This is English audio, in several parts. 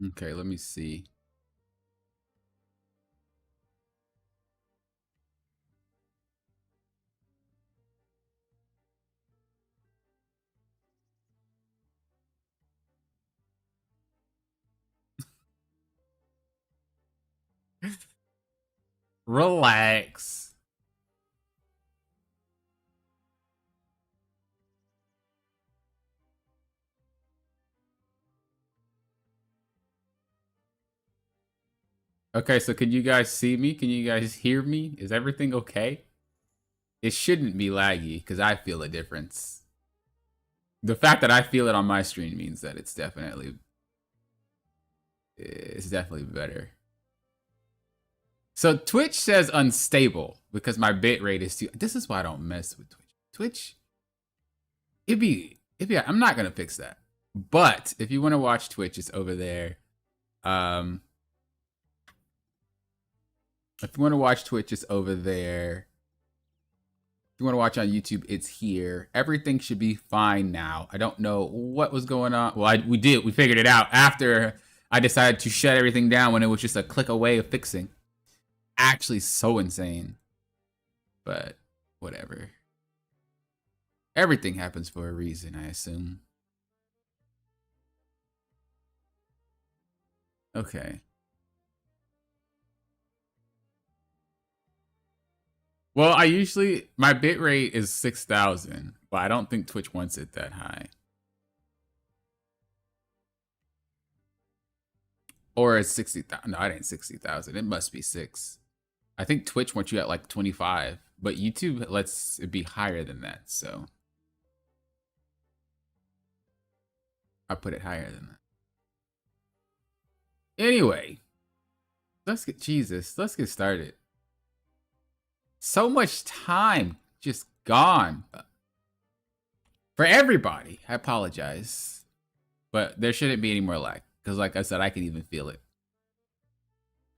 Okay, let me see. Relax. Okay, so can you guys see me? Can you guys hear me? Is everything okay? It shouldn't be laggy because I feel a difference. The fact that I feel it on my screen means that it's definitely better. So Twitch says unstable because my bit rate is too. This is why I don't mess with Twitch. Twitch, I'm not gonna fix that. But if you want to watch Twitch, it's over there. If you want to watch Twitch, it's over there. If you want to watch on YouTube, it's here. Everything should be fine now. I don't know what was going on. Well, we figured it out after I decided to shut everything down when it was just a click away of fixing. Actually, so insane. But whatever. Everything happens for a reason, I assume. Okay. Well, my bit rate is 6,000, but I don't think Twitch wants it that high. Or it's 60,000. No, it ain't 60,000. It must be 6. I think Twitch wants you at like 25, but YouTube lets it be higher than that, so I put it higher than that. Anyway, let's get started. So much time just gone for everybody. I apologize, but there shouldn't be any more lag because, like I said, I can even feel it.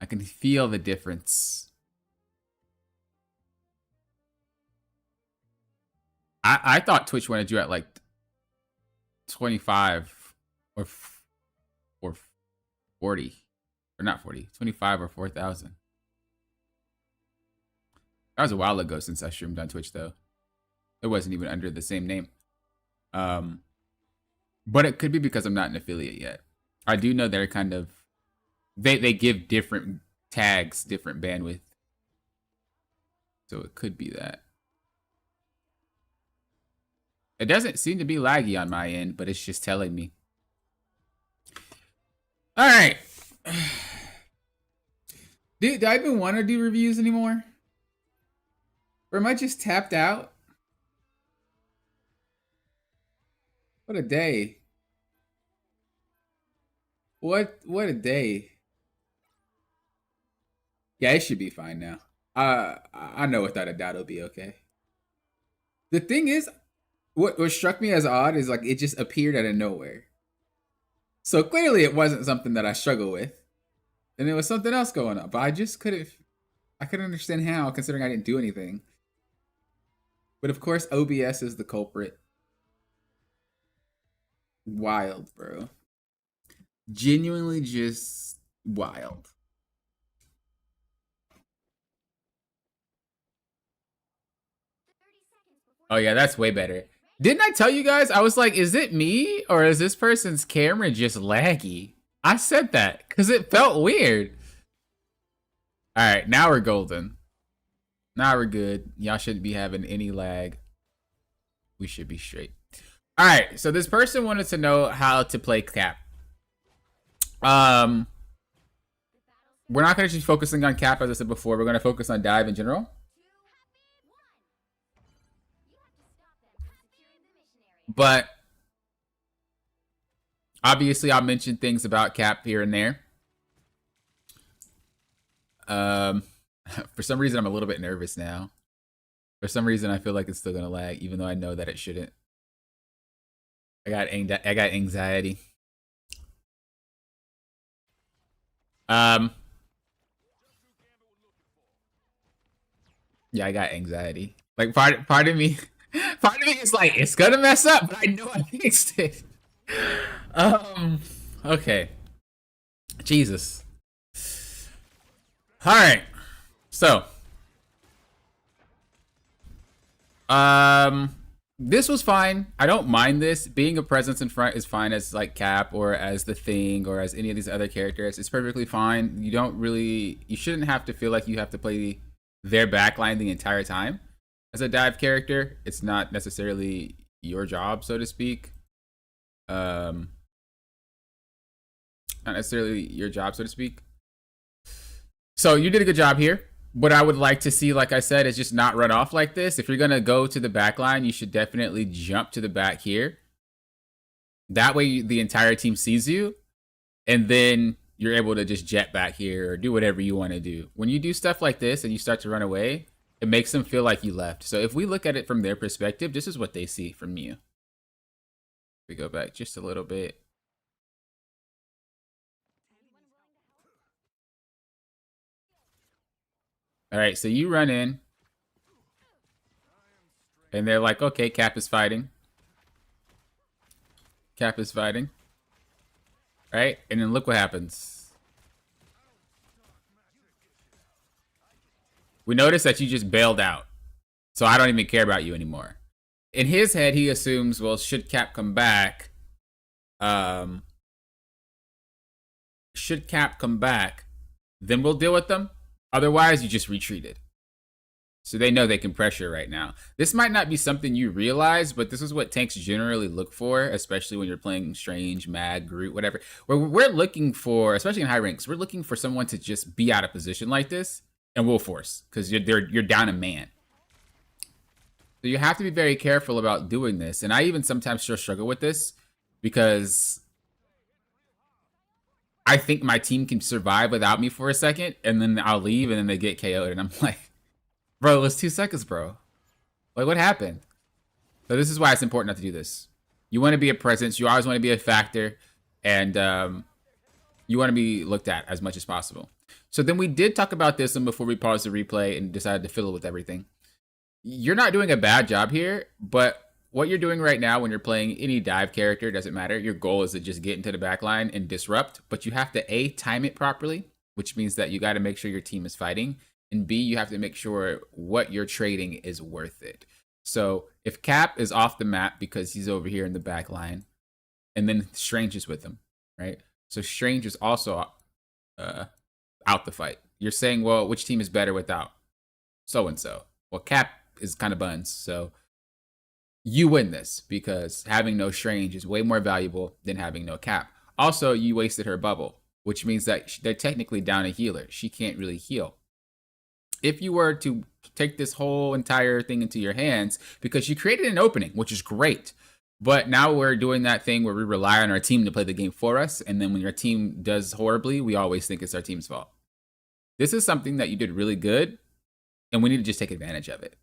I can feel the difference. I thought Twitch wanted you at like 25 or 40, or not 40, 25 or 4,000. That was a while ago since I streamed on Twitch, though. It wasn't even under the same name. But it could be because I'm not an affiliate yet. I do know they're kind of... They give different tags, different bandwidth. So it could be that. It doesn't seem to be laggy on my end, but it's just telling me. All right. Do I even want to do reviews anymore? Or am I just tapped out? What a day. What a day. Yeah, it should be fine now. I know without a doubt it'll be okay. The thing is, what struck me as odd is like it just appeared out of nowhere. So clearly it wasn't something that I struggle with. And there was something else going on. But I just couldn't understand how, considering I didn't do anything. But of course, OBS is the culprit. Wild, bro. Genuinely just wild. Oh yeah, that's way better. Didn't I tell you guys? I was like, is it me or is this person's camera just laggy? I said that because it felt weird. All right, now we're golden. Now we're good. Y'all shouldn't be having any lag. We should be straight. All right, so this person wanted to know how to play cap. We're not going to be focusing on cap, as I said before. We're going to focus on dive in general. But obviously, I'll mention things about cap here and there. For some reason, I'm a little bit nervous now. For some reason, I feel like it's still gonna lag, even though I know that it shouldn't. I got anxiety. Yeah, I got anxiety. Like part of me is like, it's gonna mess up, but I know I fixed it. Okay. Jesus. All right. So, this was fine. I don't mind this. Being a presence in front is fine as like Cap or as the Thing or as any of these other characters. It's perfectly fine. You shouldn't have to feel like you have to play their backline the entire time. As a dive character, it's not necessarily your job, so to speak. Not necessarily your job, so to speak. So you did a good job here. What I would like to see, like I said, is just not run off like this. If you're going to go to the back line, you should definitely jump to the back here. That way the entire team sees you, and then you're able to just jet back here or do whatever you want to do. When you do stuff like this and you start to run away, it makes them feel like you left. So if we look at it from their perspective, this is what they see from you. We go back just a little bit. All right, so you run in, and they're like, okay, Cap is fighting. Cap is fighting. Right? And then look what happens. We notice that you just bailed out. So I don't even care about you anymore. In his head, he assumes, well, should Cap come back, then we'll deal with them. Otherwise, you just retreated. So they know they can pressure right now. This might not be something you realize, but this is what tanks generally look for, especially when you're playing Strange, Mag, Groot, whatever. Where we're looking for, especially in high ranks, we're looking for someone to just be out of position like this, and we'll force, because you're down a man. So you have to be very careful about doing this. And I even sometimes still struggle with this, because I think my team can survive without me for a second, and then I'll leave, and then they get KO'd, and I'm like, bro, it was 2 seconds, bro. Like, what happened? So this is why it's important not to do this. You want to be a presence. You always want to be a factor, and you want to be looked at as much as possible. So then we did talk about this one before we paused the replay and decided to fiddle with everything. You're not doing a bad job here, but what you're doing right now when you're playing any dive character, doesn't matter. Your goal is to just get into the back line and disrupt, but you have to A, time it properly, which means that you got to make sure your team is fighting, and B, you have to make sure what you're trading is worth it. So if Cap is off the map because he's over here in the back line, and then Strange is with him, right? So Strange is also out the fight. You're saying, well, which team is better without so-and-so? Well, Cap is kind of buns, so you win this because having no Strange is way more valuable than having no Cap. Also, you wasted her bubble, which means that they're technically down a healer. She can't really heal. If you were to take this whole entire thing into your hands, because you created an opening, which is great, but now we're doing that thing where we rely on our team to play the game for us, and then when your team does horribly, we always think it's our team's fault. This is something that you did really good, and we need to just take advantage of it.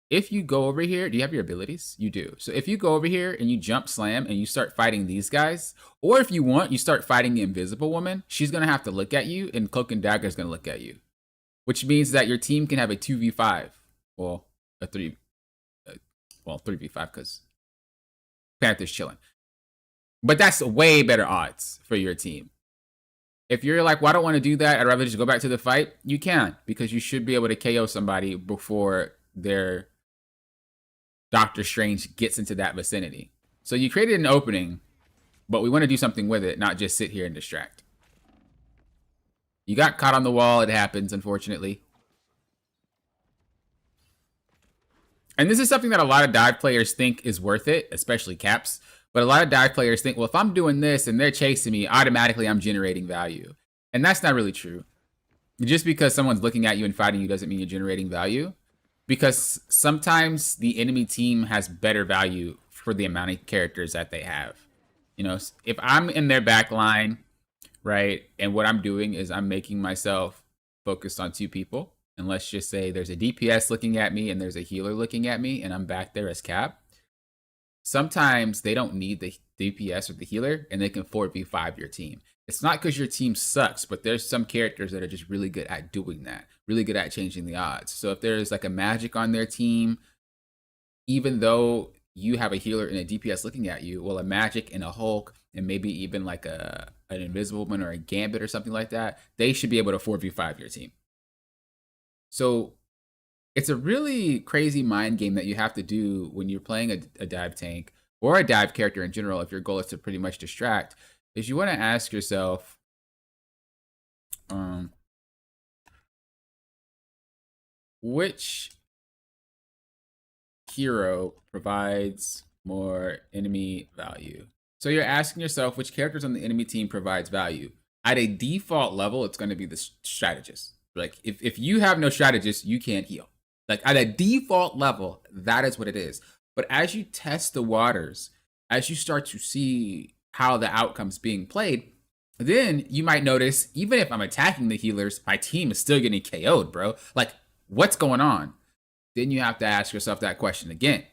If you go over here, do you have your abilities? You do. So if you go over here and you jump slam and you start fighting these guys, or if you want, you start fighting the Invisible Woman, she's going to have to look at you, and Cloak and Dagger is going to look at you. Which means that your team can have a 2v5. Well, a 3v5 because Panther's chilling. But that's way better odds for your team. If you're like, well, I don't want to do that, I'd rather just go back to the fight, you can, because you should be able to KO somebody before their Doctor Strange gets into that vicinity. So you created an opening, but we want to do something with it, not just sit here and distract. You got caught on the wall. It happens, unfortunately. And this is something that a lot of dive players think is worth it, especially Caps. But a lot of dive players think, well, if I'm doing this and they're chasing me, automatically I'm generating value. And that's not really true. Just because someone's looking at you and fighting you doesn't mean you're generating value. Because sometimes the enemy team has better value for the amount of characters that they have. You know, if I'm in their back line, right, and what I'm doing is I'm making myself focused on 2 people, and let's just say there's a DPS looking at me and there's a healer looking at me, and I'm back there as Cap. Sometimes they don't need the DPS or the healer, and they can 4v5 your team. It's not because your team sucks, but there's some characters that are just really good at doing that, really good at changing the odds. So if there's like a magic on their team, even though you have a healer and a DPS looking at you. Well, a Magic and a Hulk and maybe even like an Invisible Woman or a Gambit or something like that, they should be able to 4v5 your team. So it's a really crazy mind game that you have to do when you're playing a dive tank or a dive character in general. If your goal is to pretty much distract, is you want to ask yourself, which hero provides more enemy value? So you're asking yourself which characters on the enemy team provides value. At a default level, it's going to be the strategist. Like if you have no strategist, you can't heal. Like at a default level, that is what it is. But as you test the waters, as you start to see how the outcome's being played, then you might notice, even if I'm attacking the healers, my team is still getting KO'd, bro. Like, what's going on? Then you have to ask yourself that question again.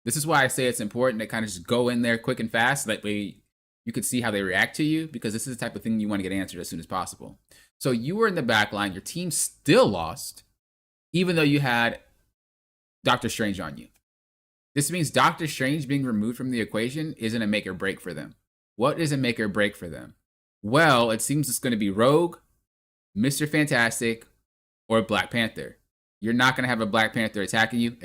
This is why I say it's important to kind of just go in there quick and fast. That way you could see how they react to you, because this is the type of thing you want to get answered as soon as possible. So you were in the back line. Your team still lost, even though you had Doctor Strange on you. This means Doctor Strange being removed from the equation isn't a make or break for them. What is a make or break for them? Well, it seems it's going to be Rogue, Mr. Fantastic, or Black Panther. You're not going to have a Black Panther attacking you.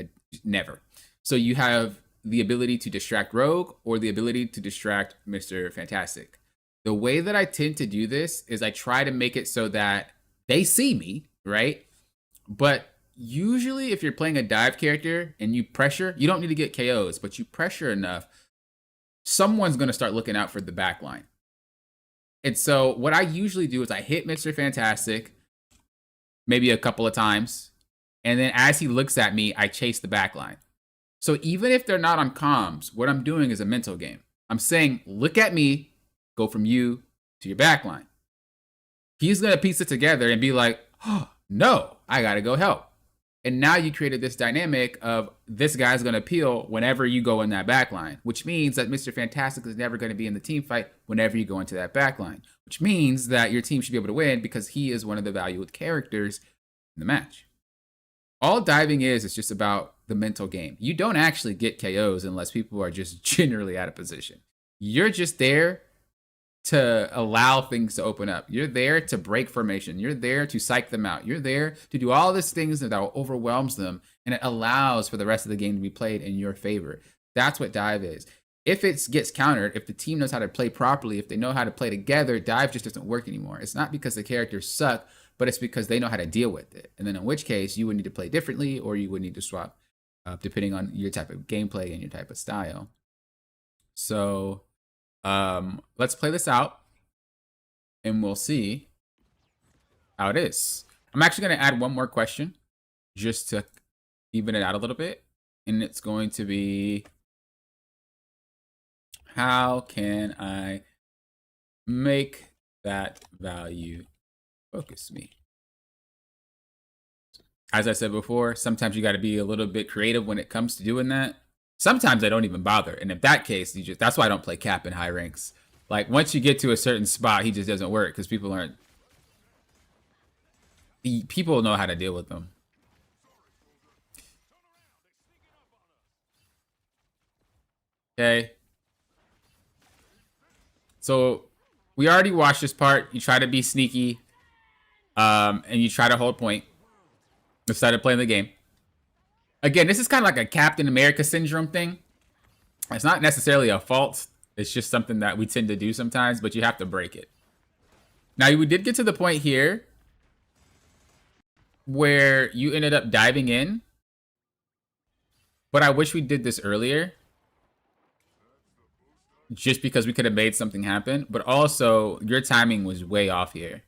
Never. So you have the ability to distract Rogue or the ability to distract Mr. Fantastic. The way that I tend to do this is I try to make it so that they see me, right? But usually if you're playing a dive character and you pressure, you don't need to get KOs, but you pressure enough, someone's going to start looking out for the back line. And so what I usually do is I hit Mr. Fantastic maybe a couple of times, and then as he looks at me, I chase the back line. So even if they're not on comms, what I'm doing is a mental game. I'm saying, look at me, go from you to your back line. He's going to piece it together and be like, oh, no, I got to go help. And now you created this dynamic of this guy's going to peel whenever you go in that back line, which means that Mr. Fantastic is never going to be in the team fight whenever you go into that back line, which means that your team should be able to win because he is one of the valued characters in the match. All diving is just about the mental game. You don't actually get KOs unless people are just generally out of position. You're just there to allow things to open up. You're there to break formation. You're there to psych them out. You're there to do all these things that overwhelms them, and it allows for the rest of the game to be played in your favor. That's what dive is. If it gets countered, if the team knows how to play properly, if they know how to play together, dive just doesn't work anymore. It's not because the characters suck, but it's because they know how to deal with it. And then in which case, you would need to play differently, or you would need to swap depending on your type of gameplay and your type of style. So let's play this out and we'll see how it is. I'm actually going to add one more question just to even it out a little bit. And it's going to be, how can I make that value focus me? As I said before, sometimes you got to be a little bit creative when it comes to doing that. Sometimes I don't even bother. And in that case, that's why I don't play Cap in high ranks. Like, once you get to a certain spot, he just doesn't work because people know how to deal with them. Okay. So we already watched this part. You try to be sneaky, and you try to hold point. Instead of playing the game. Again, this is kind of like a Captain America syndrome thing. It's not necessarily a fault. It's just something that we tend to do sometimes, but you have to break it. Now, we did get to the point here where you ended up diving in. But I wish we did this earlier. Just because we could have made something happen. But also, your timing was way off here.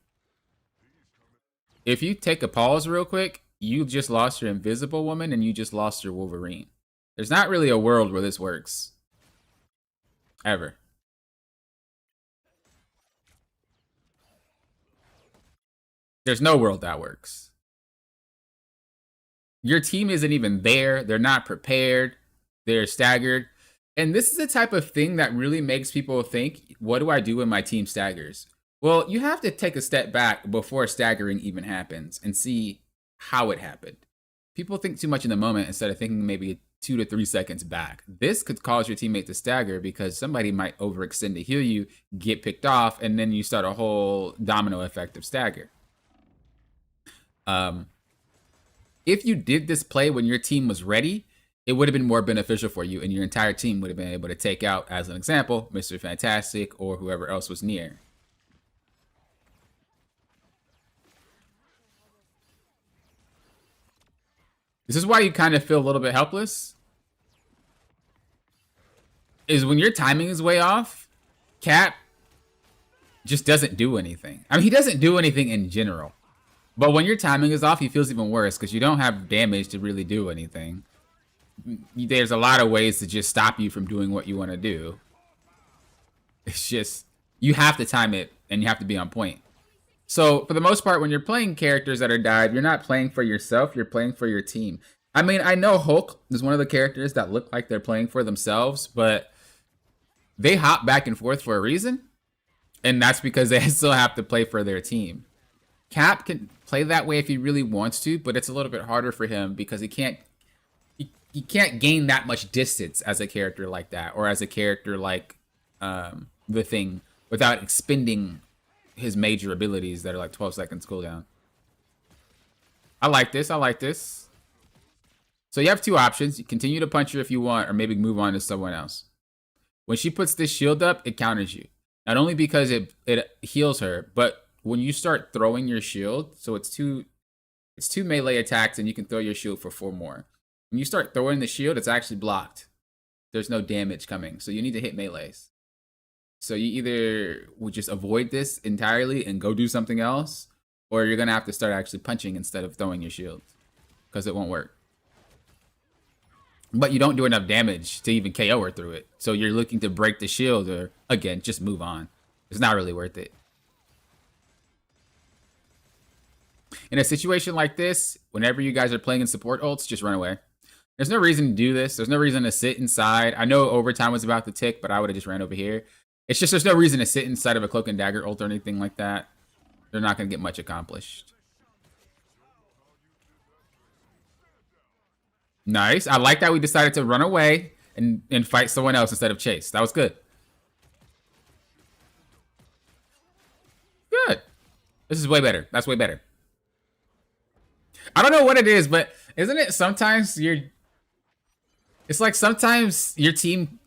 If you take a pause real quick, you just lost your Invisible Woman and you just lost your Wolverine. There's not really a world where this works. Ever. There's no world that works. Your team isn't even there. They're not prepared. They're staggered. And this is the type of thing that really makes people think, what do I do when my team staggers? Well, you have to take a step back before staggering even happens and see how it happened. People think too much in the moment instead of thinking maybe 2 to 3 seconds back. This could cause your teammate to stagger because somebody might overextend to heal you, get picked off, and then you start a whole domino effect of stagger. If you did this play when your team was ready, it would have been more beneficial for you, and your entire team would have been able to take out, as an example, Mr. Fantastic or whoever else was near. This is why you kind of feel a little bit helpless. Is when your timing is way off, Cap just doesn't do anything. I mean, he doesn't do anything in general. But when your timing is off, he feels even worse because you don't have damage to really do anything. There's a lot of ways to just stop you from doing what you want to do. It's just, you have to time it and you have to be on point. So for the most part, when you're playing characters that are dive, you're not playing for yourself, you're playing for your team. I mean, I know Hulk is one of the characters that look like they're playing for themselves, but they hop back and forth for a reason. And that's because they still have to play for their team. Cap can play that way if he really wants to, but it's a little bit harder for him because he can't gain that much distance as a character like that, or as a character like the Thing, without expending his major abilities that are like 12 seconds cooldown. I like this. I like this. So you have two options. You continue to punch her if you want, or maybe move on to someone else. When she puts this shield up, it counters you. Not only because it heals her, but when you start throwing your shield, so it's two melee attacks and you can throw your shield for 4 more. When you start throwing the shield, it's actually blocked. There's no damage coming, so you need to hit melees. So you either would just avoid this entirely and go do something else, or you're gonna have to start actually punching instead of throwing your shield, because it won't work. But you don't do enough damage to even KO her through it. So you're looking to break the shield, or again, just move on. It's not really worth it. In a situation like this, whenever you guys are playing in support ults, just run away. There's no reason to do this. There's no reason to sit inside. I know overtime was about to tick, but I would have just ran over here. It's just there's no reason to sit inside of a cloak and dagger ult or anything like that. They're not going to get much accomplished. Nice. I like that we decided to run away and fight someone else instead of chase. That was good. Good. This is way better. That's way better. I don't know what it is, but isn't it sometimes it's like sometimes your team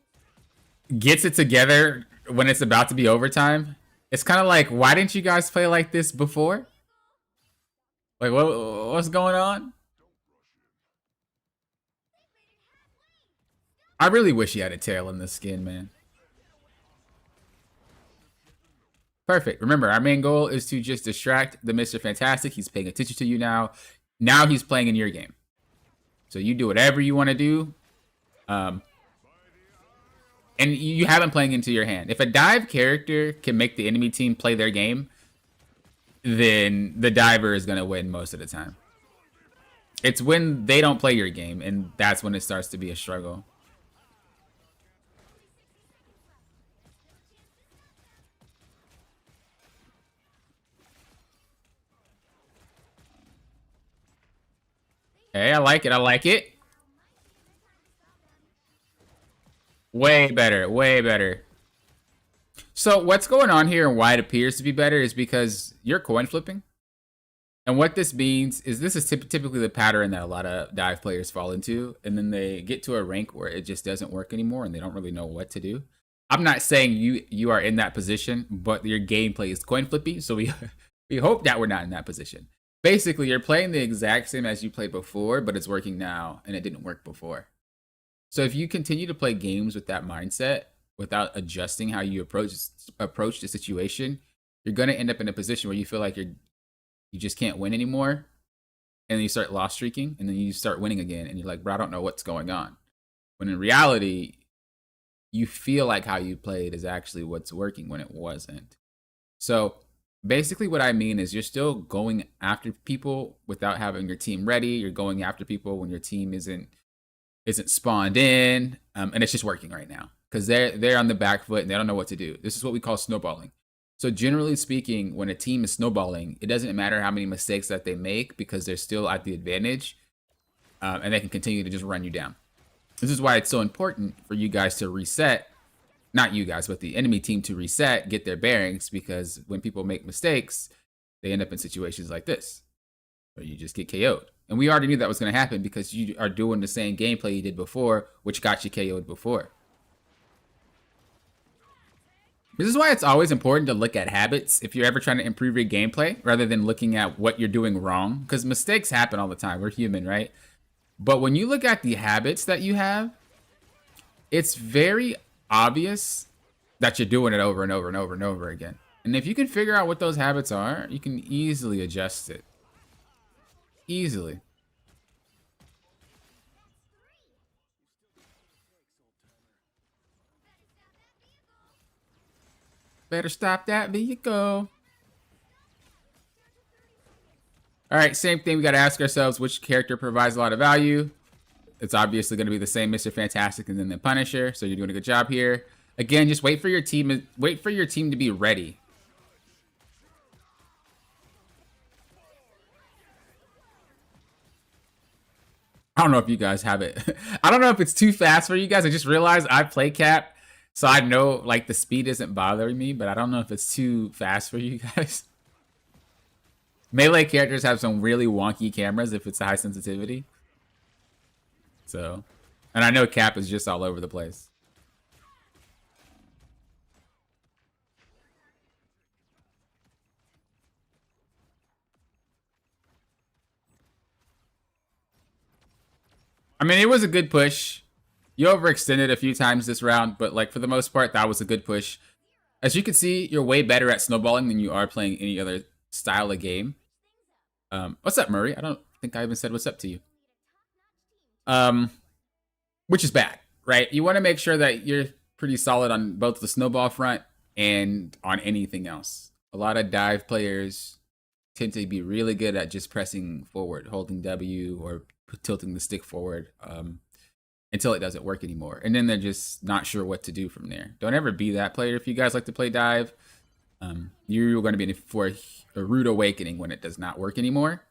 gets it together when it's about to be overtime. It's kind of like, why didn't you guys play like this before? Like, what's going on? I really wish he had a tail in this skin, man. Perfect. Remember, our main goal is to just distract the Mr. Fantastic. He's paying attention to you now. Now he's playing in your game. So you do whatever you want to do. And you have him playing into your hand. If a dive character can make the enemy team play their game, then the diver is going to win most of the time. It's when they don't play your game, and that's when it starts to be a struggle. Hey, I like it. I like it. Way better. Way better. So what's going on here and why it appears to be better is because you're coin flipping. And what this means is this is typically the pattern that a lot of dive players fall into. And then they get to a rank where it just doesn't work anymore and they don't really know what to do. I'm not saying you are in that position, but your gameplay is coin flippy. So we hope that we're not in that position. Basically, you're playing the exact same as you played before, but it's working now and it didn't work before. So if you continue to play games with that mindset without adjusting how you approach the situation, you're going to end up in a position where you feel like you just can't win anymore. And then you start loss streaking and then you start winning again. And you're like, bro, I don't know what's going on. When in reality, you feel like how you played is actually what's working when it wasn't. So basically what I mean is you're still going after people without having your team ready. You're going after people when your team isn't spawned in, and it's just working right now because they're on the back foot and they don't know what to do. This is what we call snowballing. So generally speaking, when a team is snowballing, it doesn't matter how many mistakes that they make because they're still at the advantage, and they can continue to just run you down. This is why it's so important for you guys to reset. Not you guys, but the enemy team to reset, get their bearings, because when people make mistakes, they end up in situations like this, where you just get KO'd. And we already knew that was going to happen because you are doing the same gameplay you did before, which got you KO'd before. This is why it's always important to look at habits if you're ever trying to improve your gameplay, rather than looking at what you're doing wrong, because mistakes happen all the time. We're human, right? But when you look at the habits that you have, it's very obvious that you're doing it over and over and over and over again. And if you can figure out what those habits are, you can easily adjust it. Easily. Better stop that vehicle. All right, same thing. We got to ask ourselves which character provides a lot of value. It's obviously going to be the same Mr. Fantastic and then the Punisher. So you're doing a good job here. Again, just wait for your team. Wait for your team to be ready. I don't know if you guys have it. I don't know if it's too fast for you guys. I just realized I play Cap, so I know like the speed isn't bothering me, but I don't know if it's too fast for you guys. Melee characters have some really wonky cameras if it's a high sensitivity. So, and I know Cap is just all over the place. I mean, it was a good push. You overextended a few times this round, but like for the most part, that was a good push. As you can see, you're way better at snowballing than you are playing any other style of game. What's up, Murray? I don't think I even said what's up to you. Which is bad, right? You want to make sure that you're pretty solid on both the snowball front and on anything else. A lot of dive players tend to be really good at just pressing forward, holding W or tilting the stick forward until it doesn't work anymore. And then they're just not sure what to do from there. Don't ever be that player if you guys like to play dive. You're going to be in for a rude awakening when it does not work anymore.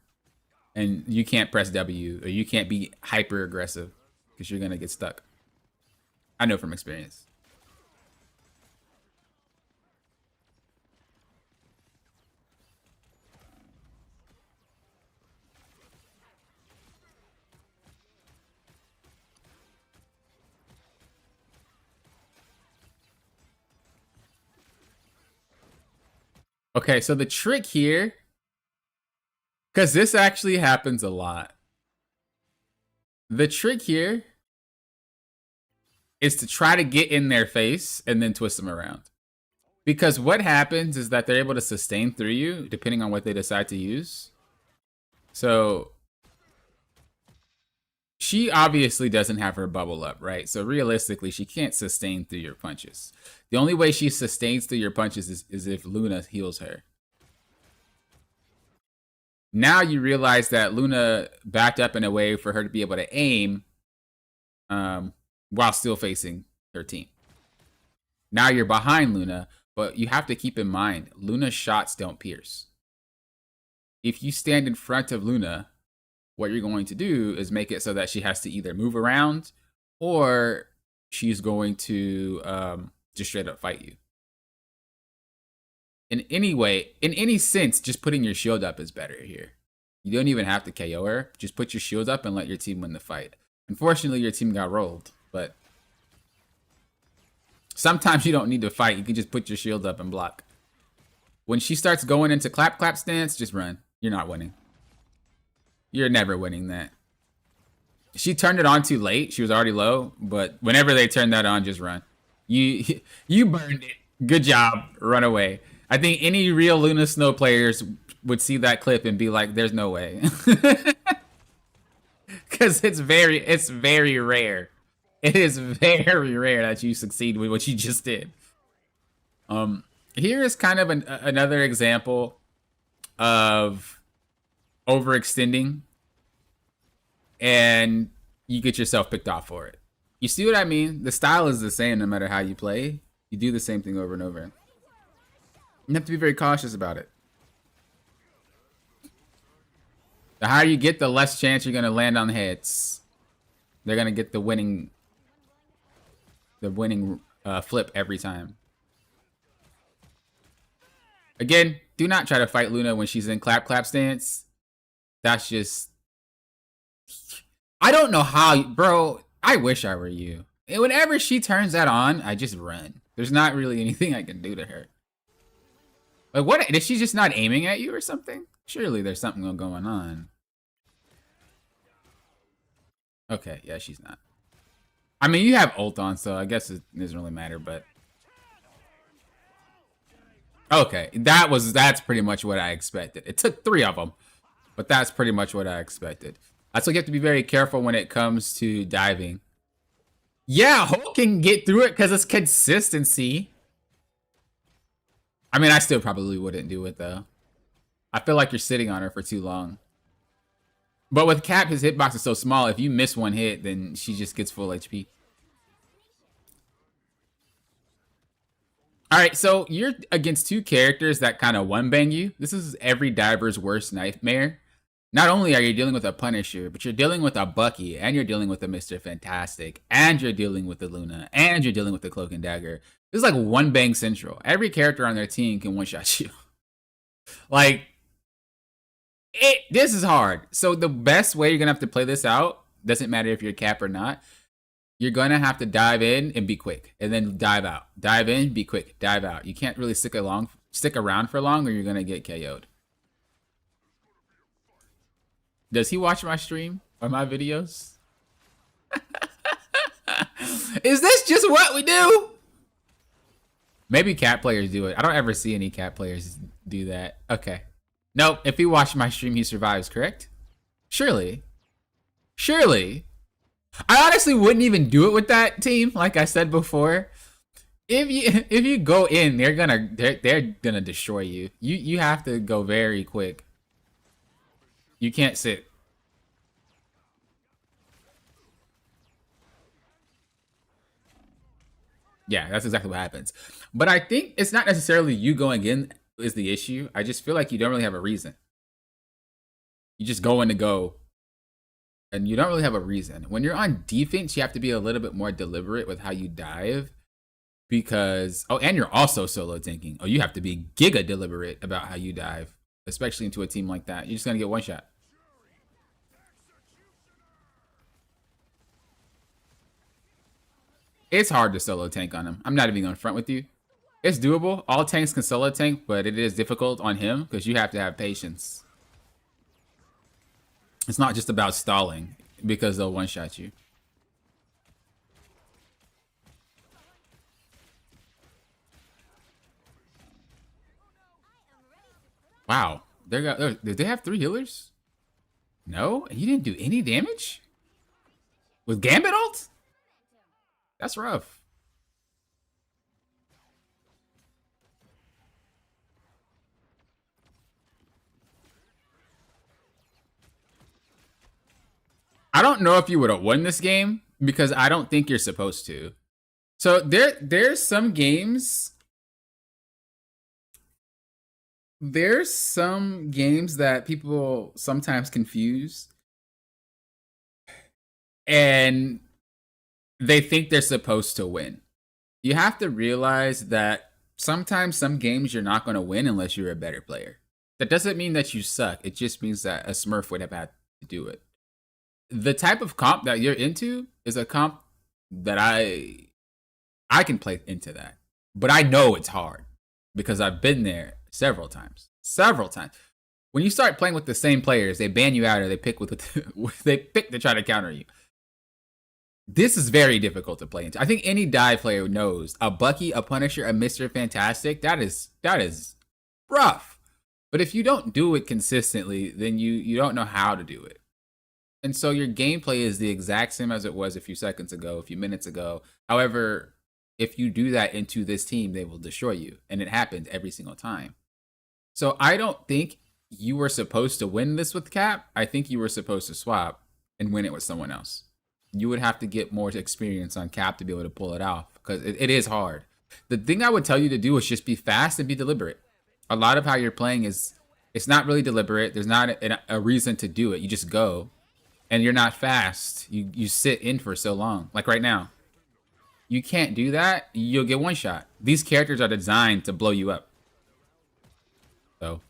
And you can't press W or you can't be hyper aggressive because you're going to get stuck. I know from experience. Okay, so the trick here, because this actually happens a lot. The trick here is to try to get in their face and then twist them around. Because what happens is that they're able to sustain through you depending on what they decide to use. So she obviously doesn't have her bubble up, right? So realistically, she can't sustain through your punches. The only way she sustains through your punches is if Luna heals her. Now you realize that Luna backed up in a way for her to be able to aim while still facing her team. Now you're behind Luna, but you have to keep in mind, Luna's shots don't pierce. If you stand in front of Luna, what you're going to do is make it so that she has to either move around or she's going to just straight up fight you. In any way, in any sense, just putting your shield up is better here. You don't even have to KO her. Just put your shield up and let your team win the fight. Unfortunately, your team got rolled, but sometimes you don't need to fight. You can just put your shield up and block. When she starts going into clap stance, just run. You're not winning. You're never winning that. She turned it on too late. She was already low, but whenever they turn that on, just run. You burned it. Good job. Run away. I think any real Luna Snow players would see that clip and be like, there's no way. Because it's very rare. It is very rare that you succeed with what you just did. Here is kind of another example of overextending and you get yourself picked off for it. You see what I mean? The style is the same no matter how you play. You do the same thing over and over. You have to be very cautious about it. The higher you get, the less chance you're going to land on hits. They're going to get the winning the winning flip every time. Again, do not try to fight Luna when she's in clap clap stance. That's just... I don't know how, bro. I wish I were you. And whenever she turns that on, I just run. There's not really anything I can do to her. Like, what? Is she just not aiming at you or something? Surely there's something going on. Okay, yeah, she's not. I mean, you have ult on, so I guess it doesn't really matter, but... Okay, that's pretty much what I expected. It took 3 of them, but that's pretty much what I expected. That's why you have to be very careful when it comes to diving. Yeah, Hulk can get through it because it's consistency. I mean, I still probably wouldn't do it, though. I feel like you're sitting on her for too long. But with Cap, his hitbox is so small, if you miss one hit, then she just gets full HP. Alright, so you're against 2 characters that kind of one-bang you. This is every diver's worst nightmare. Not only are you dealing with a Punisher, but you're dealing with a Bucky, and you're dealing with a Mr. Fantastic, and you're dealing with the Luna, and you're dealing with the Cloak and Dagger. This is like one-bang central. Every character on their team can one-shot you. Like, this is hard. So the best way you're going to have to play this out, doesn't matter if you're Cap or not, you're going to have to dive in and be quick, and then dive out. Dive in, be quick, dive out. You can't really stick around for long, or you're going to get KO'd. Does he watch my stream or my videos? Is this just what we do? Maybe Cat players do it. I don't ever see any Cat players do that. Okay. Nope. If he watched my stream, he survives, correct? Surely. Surely. I honestly wouldn't even do it with that team, like I said before. If you go in, they're gonna destroy you. You have to go very quick. You can't sit. Yeah, that's exactly what happens. But I think it's not necessarily you going in is the issue. I just feel like you don't really have a reason. You just go in to go. And you don't really have a reason. When you're on defense, you have to be a little bit more deliberate with how you dive. Because, oh, and you're also solo tanking. Oh, you have to be giga deliberate about how you dive. Especially into a team like that. You're just going to get one shot. It's hard to solo tank on him. I'm not even going to front with you. It's doable. All tanks can solo tank, but it is difficult on him because you have to have patience. It's not just about stalling because they'll one-shot you. Wow. Did they have 3 healers? No? You didn't do any damage? With Gambit ult? That's rough. I don't know if you would have won this game because I don't think you're supposed to. So there's some games. There's some games that people sometimes confuse. And they think they're supposed to win. You have to realize that sometimes some games you're not going to win unless you're a better player. That doesn't mean that you suck. It just means that a Smurf would have had to do it. The type of comp that you're into is a comp that I can play into that. But I know it's hard because I've been there several times. Several times. When you start playing with the same players, they ban you out or they pick they pick to try to counter you. This is very difficult to play into. I think any dive player knows a Bucky, a Punisher, a Mr. Fantastic, that is rough. But if you don't do it consistently, then you don't know how to do it. And so your gameplay is the exact same as it was a few seconds ago, a few minutes ago. However, if you do that into this team, they will destroy you. And it happens every single time. So I don't think you were supposed to win this with Cap. I think you were supposed to swap and win it with someone else. You would have to get more experience on Cap to be able to pull it off because it is hard. The thing I would tell you to do is just be fast and be deliberate. A lot of how you're playing is, it's not really deliberate. There's not a reason to do it. You just go and you're not fast. You sit in for so long, like right now. You can't do that. You'll get one shot. These characters are designed to blow you up. So.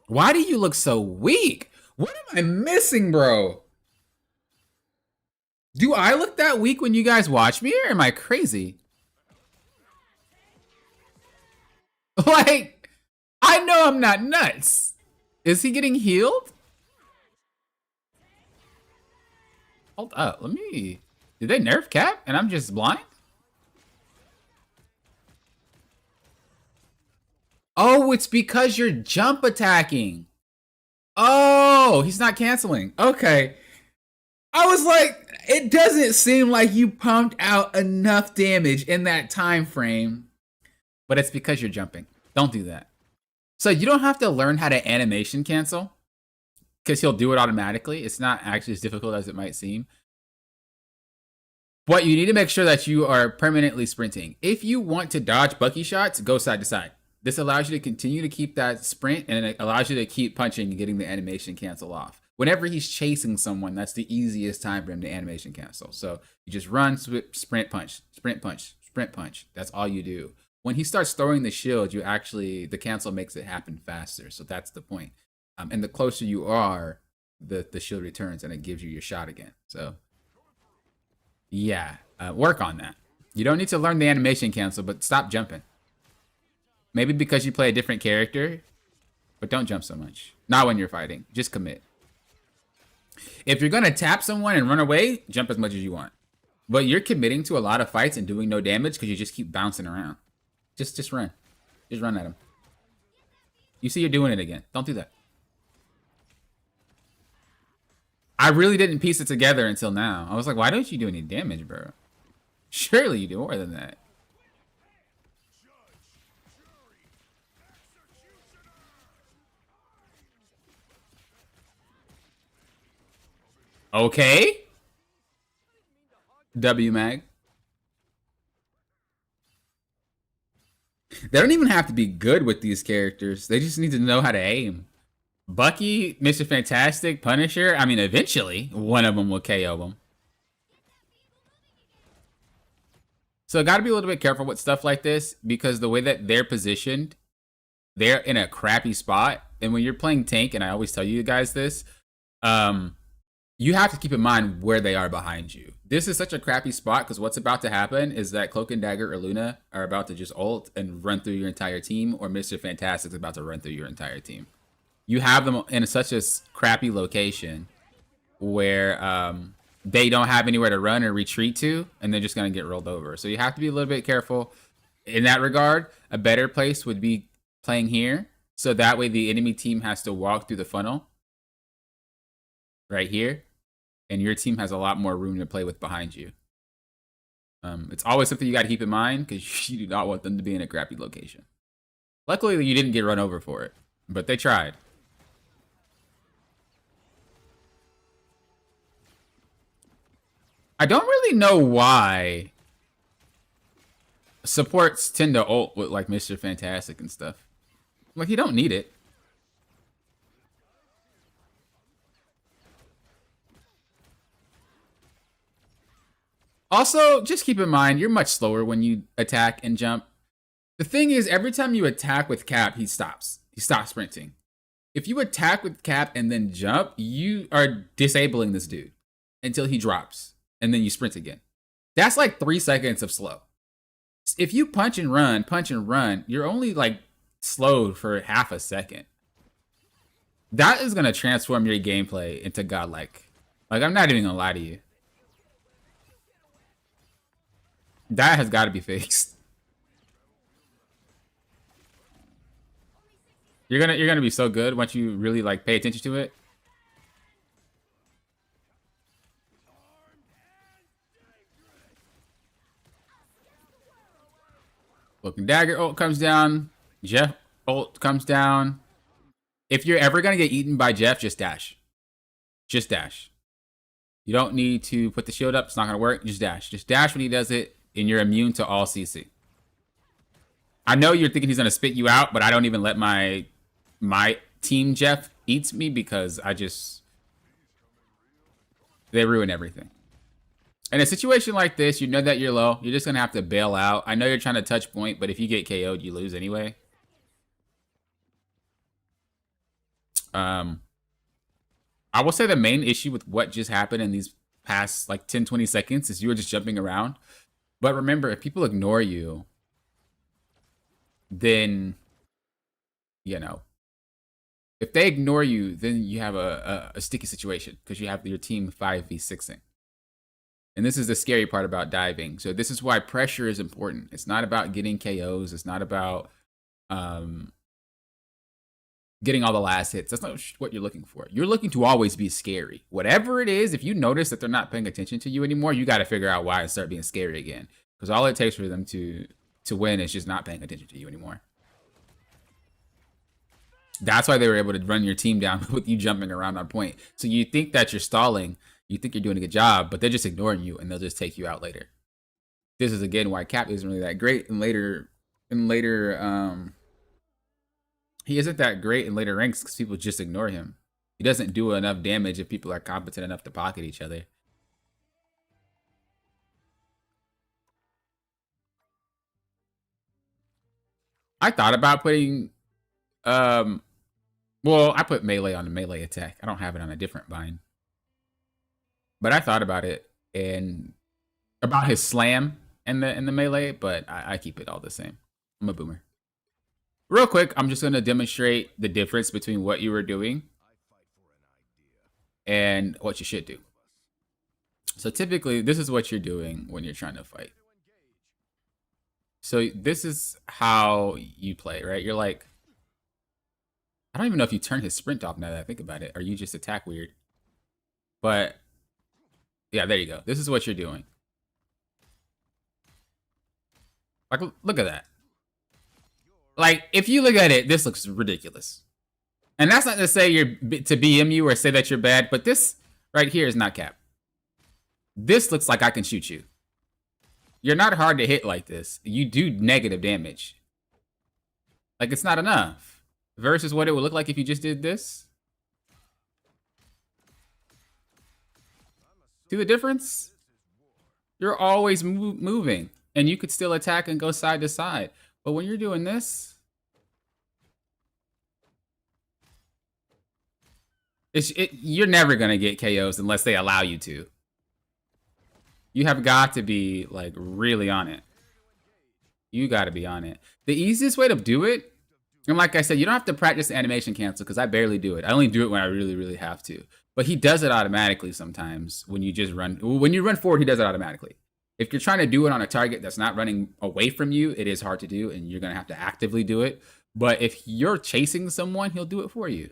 Why do you look so weak? What am I missing, bro? Do I look that weak when you guys watch me, or am I crazy? Like, I know I'm not nuts. Is he getting healed? Hold up, let me... Did they nerf Cap and I'm just blind? Oh, it's because you're jump attacking. Oh, he's not canceling. Okay. I was like, it doesn't seem like you pumped out enough damage in that time frame. But it's because you're jumping. Don't do that. So you don't have to learn how to animation cancel, because he'll do it automatically. It's not actually as difficult as it might seem. But you need to make sure that you are permanently sprinting. If you want to dodge Bucky shots, go side to side. This allows you to continue to keep that sprint, and it allows you to keep punching and getting the animation cancel off. Whenever he's chasing someone, that's the easiest time for him to animation cancel. So you just run, sprint, punch, sprint, punch, sprint, punch. That's all you do. When he starts throwing the shield, the cancel makes it happen faster. So that's the point. And the closer you are, the shield returns and it gives you your shot again. So yeah, work on that. You don't need to learn the animation cancel, but stop jumping. Maybe because you play a different character, but don't jump so much. Not when you're fighting. Just commit. If you're going to tap someone and run away, jump as much as you want. But you're committing to a lot of fights and doing no damage because you just keep bouncing around. Just run. Just run at him. You see you're doing it again. Don't do that. I really didn't piece it together until now. I was like, why don't you do any damage, bro? Surely you do more than that. Okay. W mag. They don't even have to be good with these characters. They just need to know how to aim. Bucky, Mr. Fantastic, Punisher. I mean, eventually, one of them will KO them. So I got to be a little bit careful with stuff like this, because the way that they're positioned, they're in a crappy spot. And when you're playing tank, and I always tell you guys this, you have to keep in mind where they are behind you. This is such a crappy spot because what's about to happen is that Cloak and Dagger or Luna are about to just ult and run through your entire team, or Mr. Fantastic's about to run through your entire team. You have them in such a crappy location where they don't have anywhere to run or retreat to, and they're just going to get rolled over. So you have to be a little bit careful in that regard. A better place would be playing here, so that way the enemy team has to walk through the funnel right here, and your team has a lot more room to play with behind you. It's always something you got to keep in mind, because you do not want them to be in a crappy location. Luckily, you didn't get run over for it, but they tried. I don't really know why supports tend to ult with like Mr. Fantastic and stuff. Like, you don't need it. Also, just keep in mind, you're much slower when you attack and jump. The thing is, every time you attack with Cap, he stops. He stops sprinting. If you attack with Cap and then jump, you are disabling this dude until he drops, and then you sprint again. That's like 3 seconds of slow. If you punch and run, you're only like slowed for half a second. That is going to transform your gameplay into godlike. Like, I'm not even going to lie to you. That has got to be fixed. You're gonna be so good once you really like pay attention to it. Cloak and Dagger ult comes down. Jeff ult comes down. If you're ever gonna get eaten by Jeff, just dash. Just dash. You don't need to put the shield up. It's not gonna work. Just dash. Just dash when he does it, and you're immune to all CC. I know you're thinking he's gonna spit you out, but I don't even let my team Jeff eats me, because They ruin everything. In a situation like this, you know that you're low. You're just going to have to bail out. I know you're trying to touch point, but if you get KO'd, you lose anyway. I will say the main issue with what just happened in these past like 10, 20 seconds is you were just jumping around. But remember, if people ignore you, then, you know, if they ignore you, then you have a sticky situation because you have your team 5v6ing. And this is the scary part about diving. So this is why pressure is important. It's not about getting KOs. It's not about getting all the last hits. That's not what you're looking for. You're looking to always be scary. Whatever it is, if you notice that they're not paying attention to you anymore, you got to figure out why and start being scary again. Because all it takes for them to win is just not paying attention to you anymore. That's why they were able to run your team down with you jumping around on point. So you think that you're stalling. You think you're doing a good job, but they're just ignoring you and they'll just take you out later. This is again why Cap isn't really that great in later he isn't that great in later ranks because people just ignore him. He doesn't do enough damage if people are competent enough to pocket each other. I thought about putting well, I put melee on the melee attack. I don't have it on a different bind. But I thought about it and about his slam in the melee, but I keep it all the same. I'm a boomer. Real quick, I'm just going to demonstrate the difference between what you were doing and what you should do. So typically, this is what you're doing when you're trying to fight. So this is how you play, right? You're like, I don't even know if you turn his sprint off now that I think about it, or you just attack weird. But yeah, there you go. This is what you're doing. Like, look at that. Like, if you look at it, this looks ridiculous. And that's not to say you're to BM you or say that you're bad, but this right here is not cap. This looks like I can shoot you. You're not hard to hit like this. You do negative damage. Like, it's not enough. Versus what it would look like if you just did this. See the difference? You're always moving. And you could still attack and go side to side. But when you're doing this, you're never going to get KOs unless they allow you to. You have got to be, like, really on it. You got to be on it. The easiest way to do it, and like I said, you don't have to practice animation cancel because I barely do it. I only do it when I really, really have to. But he does it automatically sometimes when you just run. When you run forward, he does it automatically. If you're trying to do it on a target that's not running away from you, it is hard to do, and you're going to have to actively do it. But if you're chasing someone, he'll do it for you.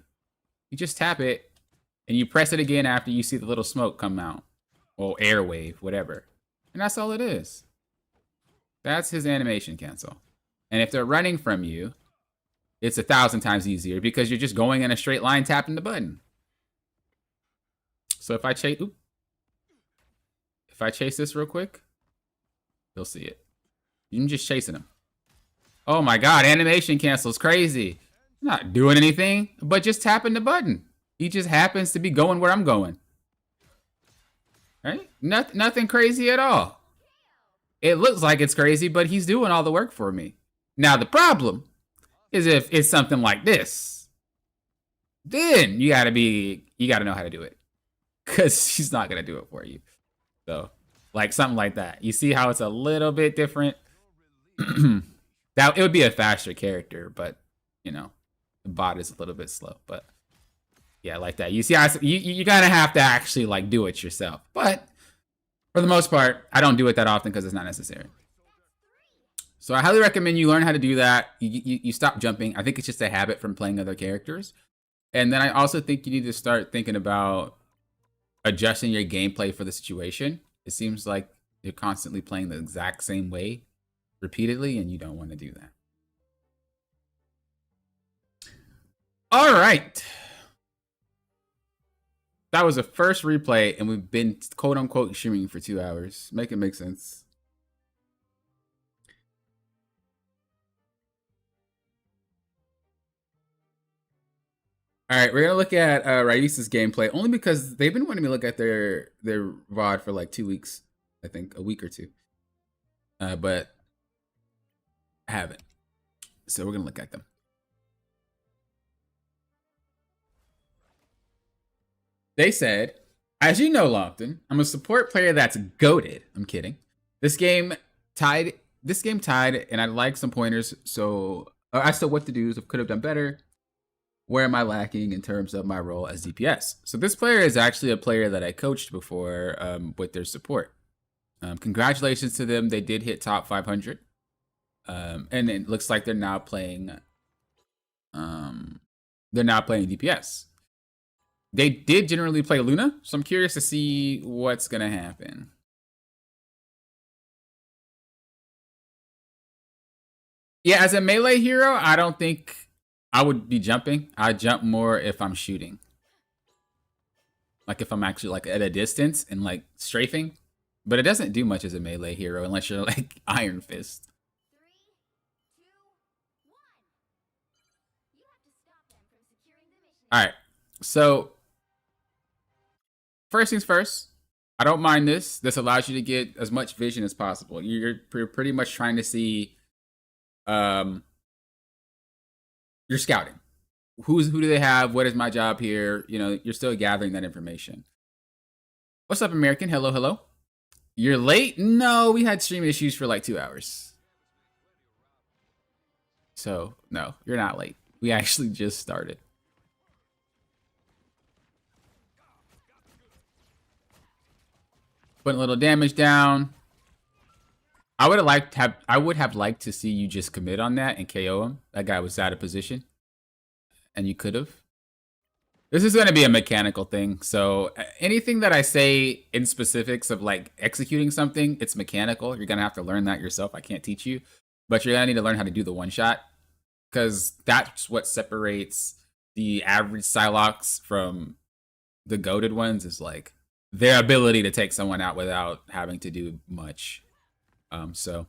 You just tap it, and you press it again after you see the little smoke come out. Or air wave, whatever. And that's all it is. That's his animation cancel. And if they're running from you, it's 1,000 times easier because you're just going in a straight line tapping the button. So if I chase... If I chase this real quick, you'll see it. I'm just chasing him. Oh my god, animation cancel is crazy. I'm not doing anything, but just tapping the button. He just happens to be going where I'm going. Right? Nothing crazy at all. It looks like it's crazy, but he's doing all the work for me. Now the problem is if it's something like this, then you gotta know how to do it. Because he's not gonna do it for you. So, like something like that. You see how it's a little bit different? That it would be a faster character, but you know, the bot is a little bit slow. But yeah, like that. You see how you gotta have to actually like do it yourself. But for the most part, I don't do it that often because it's not necessary. So I highly recommend you learn how to do that. You stop jumping. I think it's just a habit from playing other characters. And then I also think you need to start thinking about adjusting your gameplay for the situation. It seems like you're constantly playing the exact same way repeatedly, and you don't want to do that. All right. That was the first replay, and we've been quote-unquote streaming for 2 hours. Make it make sense. All right, we're gonna look at Raisa's gameplay only because they've been wanting me to look at their VOD for like 2 weeks, I think a week or two, but I haven't. So we're gonna look at them. They said, as you know, Lofton, I'm a support player that's goated. I'm kidding. This game tied. And I'd like some pointers. So I still what to do. So could have done better. Where am I lacking in terms of my role as DPS? So this player is actually a player that I coached before with their support. Congratulations to them. They did hit top 500. And it looks like they're now playing DPS. They did generally play Luna, so I'm curious to see what's gonna happen. Yeah, as a melee hero, I don't think I would be jumping. I jump more if I'm shooting. Like if I'm actually like at a distance and like strafing. But it doesn't do much as a melee hero unless you're like Iron Fist. Alright, so first things first, I don't mind this. This allows you to get as much vision as possible. You're pretty much trying to see you're scouting. Who do they have? What is my job here? You know, you're still gathering that information. What's up, American? Hello, hello. You're late? No, we had stream issues for like 2 hours. So, no, you're not late. We actually just started. Putting a little damage down. I would have liked to see you just commit on that and KO him. That guy was out of position. And you could have. This is going to be a mechanical thing. So anything that I say in specifics of like executing something, it's mechanical. You're going to have to learn that yourself. I can't teach you. But you're going to need to learn how to do the one shot. Because that's what separates the average Psylocks from the goated ones is like their ability to take someone out without having to do much. So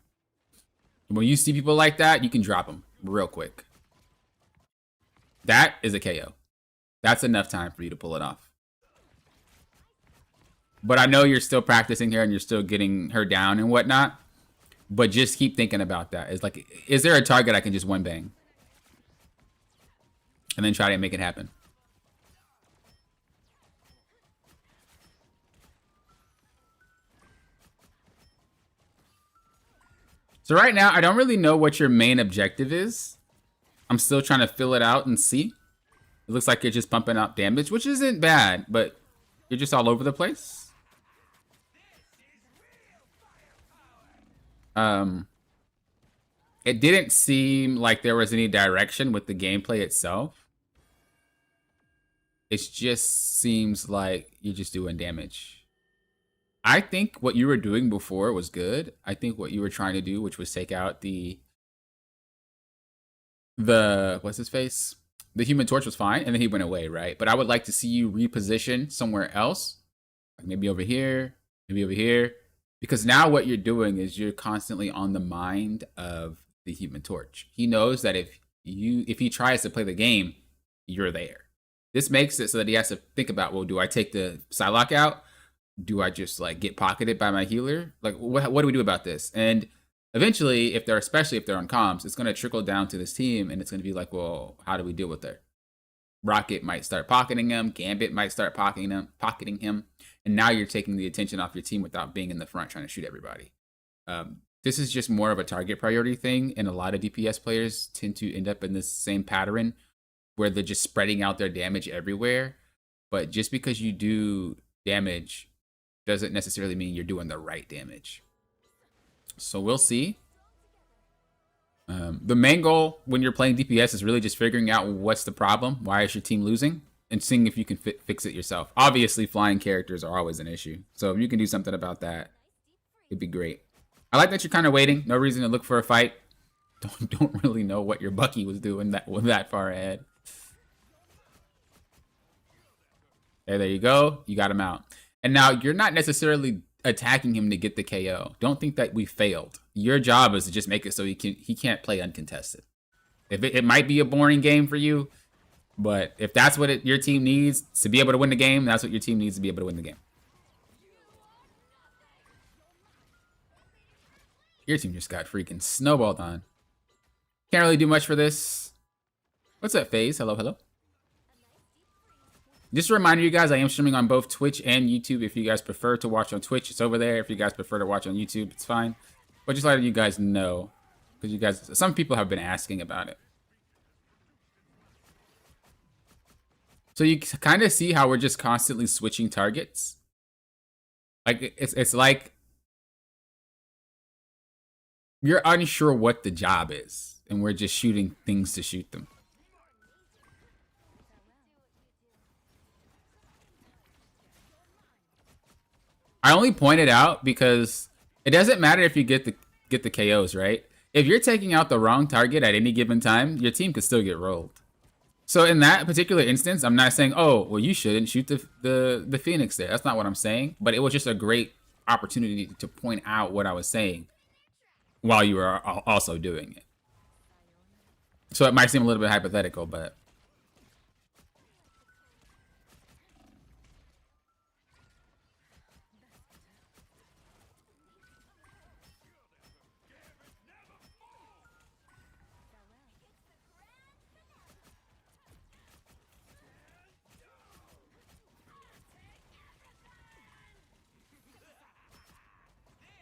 when you see people like that, you can drop them real quick. That is a KO. That's enough time for you to pull it off. But I know you're still practicing here and you're still getting her down and whatnot. But just keep thinking about that. It's like, is there a target I can just one bang? And then try to make it happen. So right now, I don't really know what your main objective is. I'm still trying to fill it out and see. It looks like you're just pumping out damage, which isn't bad, but you're just all over the place. It didn't seem like there was any direction with the gameplay itself. It just seems like you're just doing damage. I think what you were doing before was good. I think what you were trying to do, which was take out the what's his face? The Human Torch was fine, and then he went away, right? But I would like to see you reposition somewhere else. Like maybe over here, maybe over here. Because now what you're doing is you're constantly on the mind of the Human Torch. He knows that if he tries to play the game, you're there. This makes it so that he has to think about, well, do I take the Psylocke out? Do I just like get pocketed by my healer? Like, what do we do about this? And eventually, especially if they're on comms, it's going to trickle down to this team, and it's going to be like, well, how do we deal with her? Rocket might start pocketing him. Gambit might start pocketing him. And now you're taking the attention off your team without being in the front trying to shoot everybody. This is just more of a target priority thing, and a lot of DPS players tend to end up in this same pattern where they're just spreading out their damage everywhere. But just because you do damage doesn't necessarily mean you're doing the right damage. So we'll see. The main goal when you're playing DPS is really just figuring out what's the problem, why is your team losing, and seeing if you can fix it yourself. Obviously, flying characters are always an issue. So if you can do something about that, it'd be great. I like that you're kind of waiting. No reason to look for a fight. Don't really know what your Bucky was doing that far ahead. There you go. You got him out. And now you're not necessarily attacking him to get the KO. Don't think that we failed. Your job is to just make it so he can't play uncontested. If it might be a boring game for you, But if that's what your team needs to be able to win the game, that's what your team needs to be able to win the game. Your team just got freaking snowballed on. Can't really do much for this. What's up, FaZe? Hello, hello. Just a reminder, you guys, I am streaming on both Twitch and YouTube. If you guys prefer to watch on Twitch, it's over there. If you guys prefer to watch on YouTube, it's fine. But just letting you guys know, because you guys, some people have been asking about it. So you kind of see how we're just constantly switching targets. Like it's like you're unsure what the job is, and we're just shooting things to shoot them. I only point it out because it doesn't matter if you get the KOs, right? If you're taking out the wrong target at any given time, your team could still get rolled. So in that particular instance, I'm not saying, oh, well, you shouldn't shoot the Phoenix there. That's not what I'm saying. But it was just a great opportunity to point out what I was saying while you were also doing it. So it might seem a little bit hypothetical, but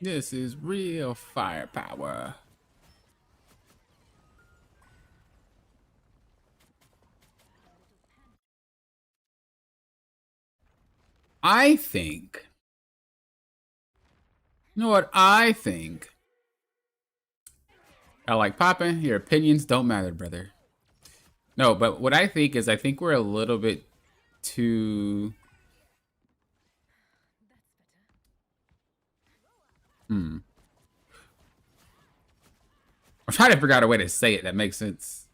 this is real firepower. I think. You know what I think? I like popping. Your opinions don't matter, brother. No, but what I think is I think we're a little bit too... I'm trying to figure out a way to say it that makes sense.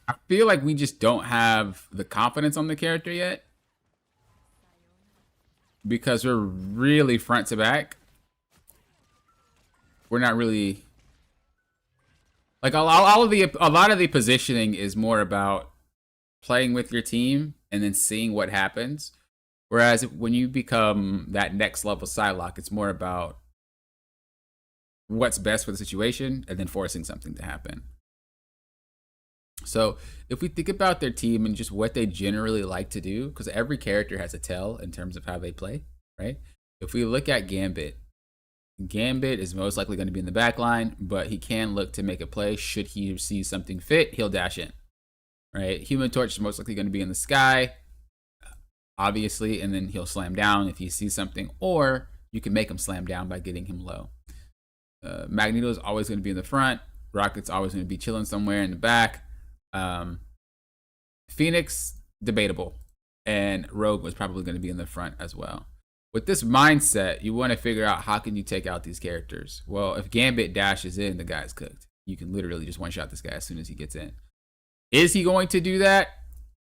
I feel like we just don't have the confidence on the character yet. Because we're really front to back. We're not really... Like, a lot of the positioning is more about playing with your team and then seeing what happens. Whereas when you become that next level Psylocke, it's more about what's best for the situation and then forcing something to happen. So if we think about their team and just what they generally like to do, because every character has a tell in terms of how they play, right? If we look at Gambit is most likely going to be in the back line, but he can look to make a play. Should he see something fit, he'll dash in, right? Human Torch is most likely going to be in the sky, obviously, and then he'll slam down if he sees something, or you can make him slam down by getting him low. Magneto is always going to be in the front. Rocket's always going to be chilling somewhere in the back. Phoenix, debatable. And Rogue was probably going to be in the front as well. With this mindset, you want to figure out how can you take out these characters. Well, if Gambit dashes in, the guy's cooked. You can literally just one-shot this guy as soon as he gets in. Is he going to do that?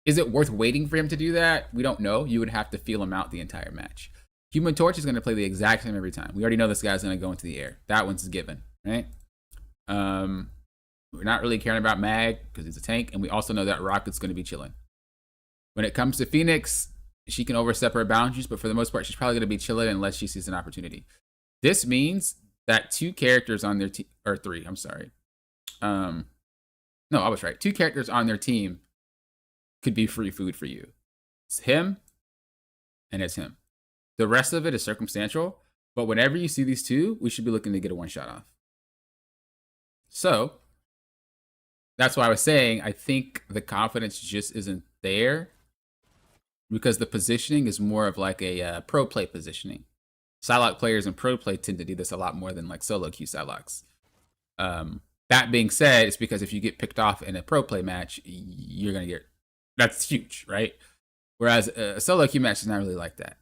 Is it worth waiting for him to do that? We don't know. You would have to feel him out the entire match. Human Torch is going to play the exact same every time. We already know this guy's going to go into the air. That one's a given, right? We're not really caring about Mag because he's a tank, and we also know that Rocket's going to be chilling. When it comes to Phoenix, she can overstep her boundaries, but for the most part, she's probably going to be chilling unless she sees an opportunity. This means that two characters on their team, or three, I'm sorry. No, I was right. Two characters on their team could be free food for you. It's him, and it's him. The rest of it is circumstantial, but whenever you see these two, we should be looking to get a one-shot off. So, that's why I was saying I think the confidence just isn't there because the positioning is more of like a pro play positioning. Psylocke players and pro play tend to do this a lot more than like solo queue Psylocks. That being said, it's because if you get picked off in a pro play match, you're going to get... That's huge, right? Whereas a solo queue match is not really like that.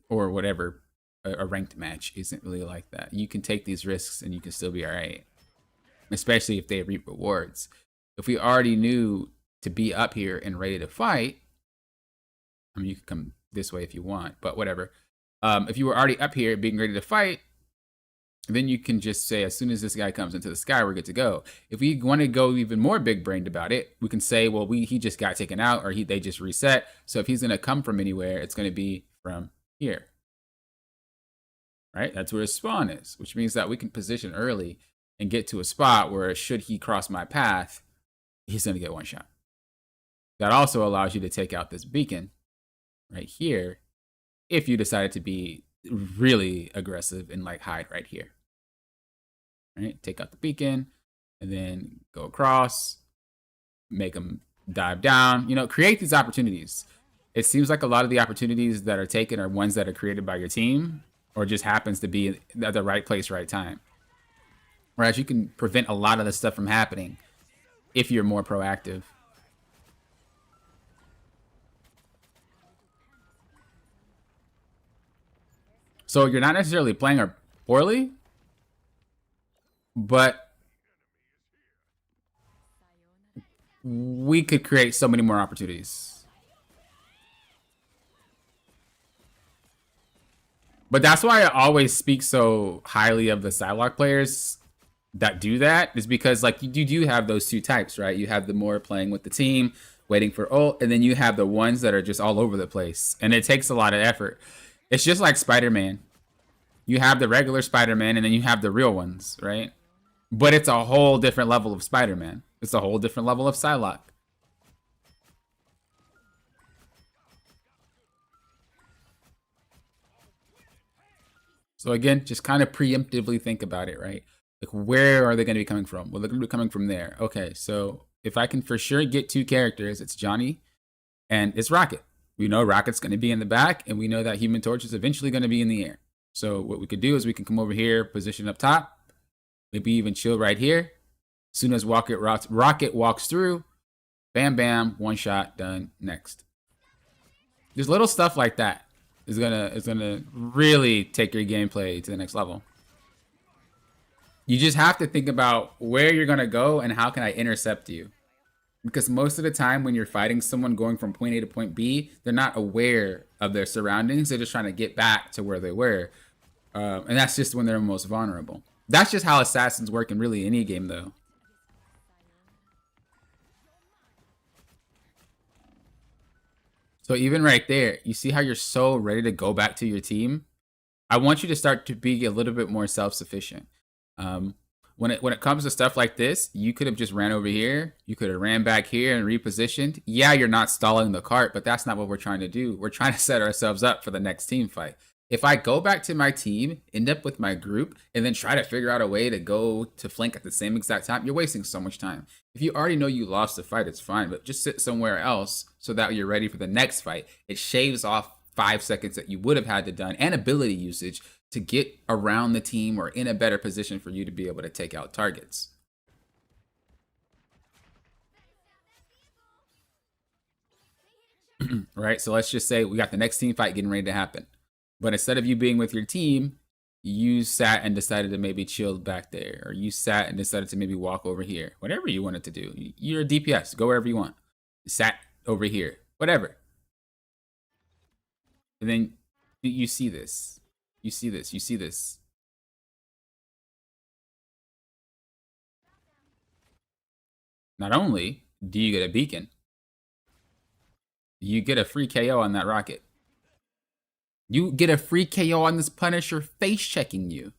Or whatever, a ranked match isn't really like that. You can take these risks and you can still be all right. Especially if they reap rewards. If we already knew to be up here and ready to fight, I mean, you could come this way if you want, but whatever. If you were already up here being ready to fight, then you can just say, as soon as this guy comes into the sky, we're good to go. If we want to go even more big brained about it, we can say, well, he just got taken out, or they just reset. So if he's going to come from anywhere, it's going to be from here. Right? That's where his spawn is, which means that we can position early and get to a spot where, should he cross my path, he's going to get one shot. That also allows you to take out this beacon right here if you decided to be really aggressive and like hide right here. Right? Take out the beacon and then go across, make them dive down, you know, create these opportunities. It seems like a lot of the opportunities that are taken are ones that are created by your team or just happens to be at the right place, right time. Whereas you can prevent a lot of this stuff from happening if you're more proactive. So you're not necessarily playing her poorly, but we could create so many more opportunities. But that's why I always speak so highly of the Psylocke players that do that, is because like you do have those two types, right? You have the more playing with the team, waiting for ult, and then you have the ones that are just all over the place. And it takes a lot of effort. It's just like Spider-Man. You have the regular Spider-Man and then you have the real ones, right? But it's a whole different level of Spider-Man. It's a whole different level of Psylocke. So again, just kind of preemptively think about it, right? Like, where are they going to be coming from? Well, they're going to be coming from there. Okay, so if I can for sure get two characters, it's Johnny and it's Rocket. We know Rocket's going to be in the back, and we know that Human Torch is eventually going to be in the air. So what we could do is we can come over here, position up top, maybe even chill right here. As soon as Rocket walks through, bam, bam, one shot, done, next. There's little stuff like that is gonna really take your gameplay to the next level. You just have to think about where you're gonna go and how can I intercept you. Because most of the time when you're fighting someone going from point A to point B, they're not aware of their surroundings. They're just trying to get back to where they were. And that's just when they're most vulnerable. That's just how assassins work in really any game, though. So even right there, you see how you're so ready to go back to your team? I want you to start to be a little bit more self-sufficient. When it comes to stuff like this, you could have just ran over here. You could have ran back here and repositioned. Yeah, you're not stalling the cart, but that's not what we're trying to do. We're trying to set ourselves up for the next team fight. If I go back to my team, end up with my group, and then try to figure out a way to go to flank at the same exact time, you're wasting so much time. If you already know you lost the fight, it's fine, but just sit somewhere else so that you're ready for the next fight. It shaves off 5 seconds that you would have had to done and ability usage to get around the team or in a better position for you to be able to take out targets. Right? So let's just say we got the next team fight getting ready to happen. But instead of you being with your team, you sat and decided to maybe chill back there. Or you sat and decided to maybe walk over here. Whatever you wanted to do. You're a DPS. Go wherever you want. You sat over here. Whatever. And then you see this. You see this. You see this. Not only do you get a beacon, you get a free KO on that Rocket. You get a free KO on this Punisher face checking you.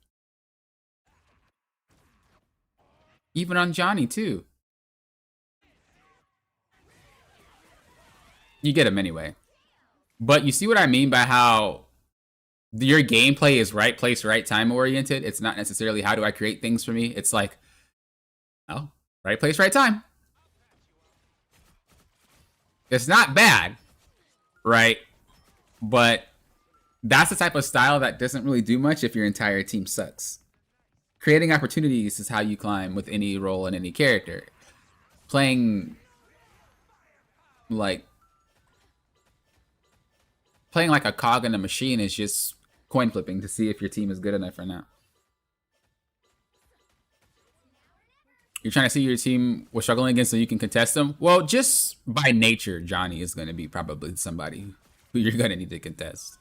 Even on Johnny, too. You get him anyway. But you see what I mean by how your gameplay is right place, right time oriented. It's not necessarily how do I create things for me. It's like, oh, right place, right time. It's not bad, right? But that's the type of style that doesn't really do much if your entire team sucks. Creating opportunities is how you climb with any role and any character. Playing like a cog in a machine is just coin flipping to see if your team is good enough or not. You're trying to see your team was struggling against so you can contest them? Well, just by nature, Johnny is going to be probably somebody who you're going to need to contest.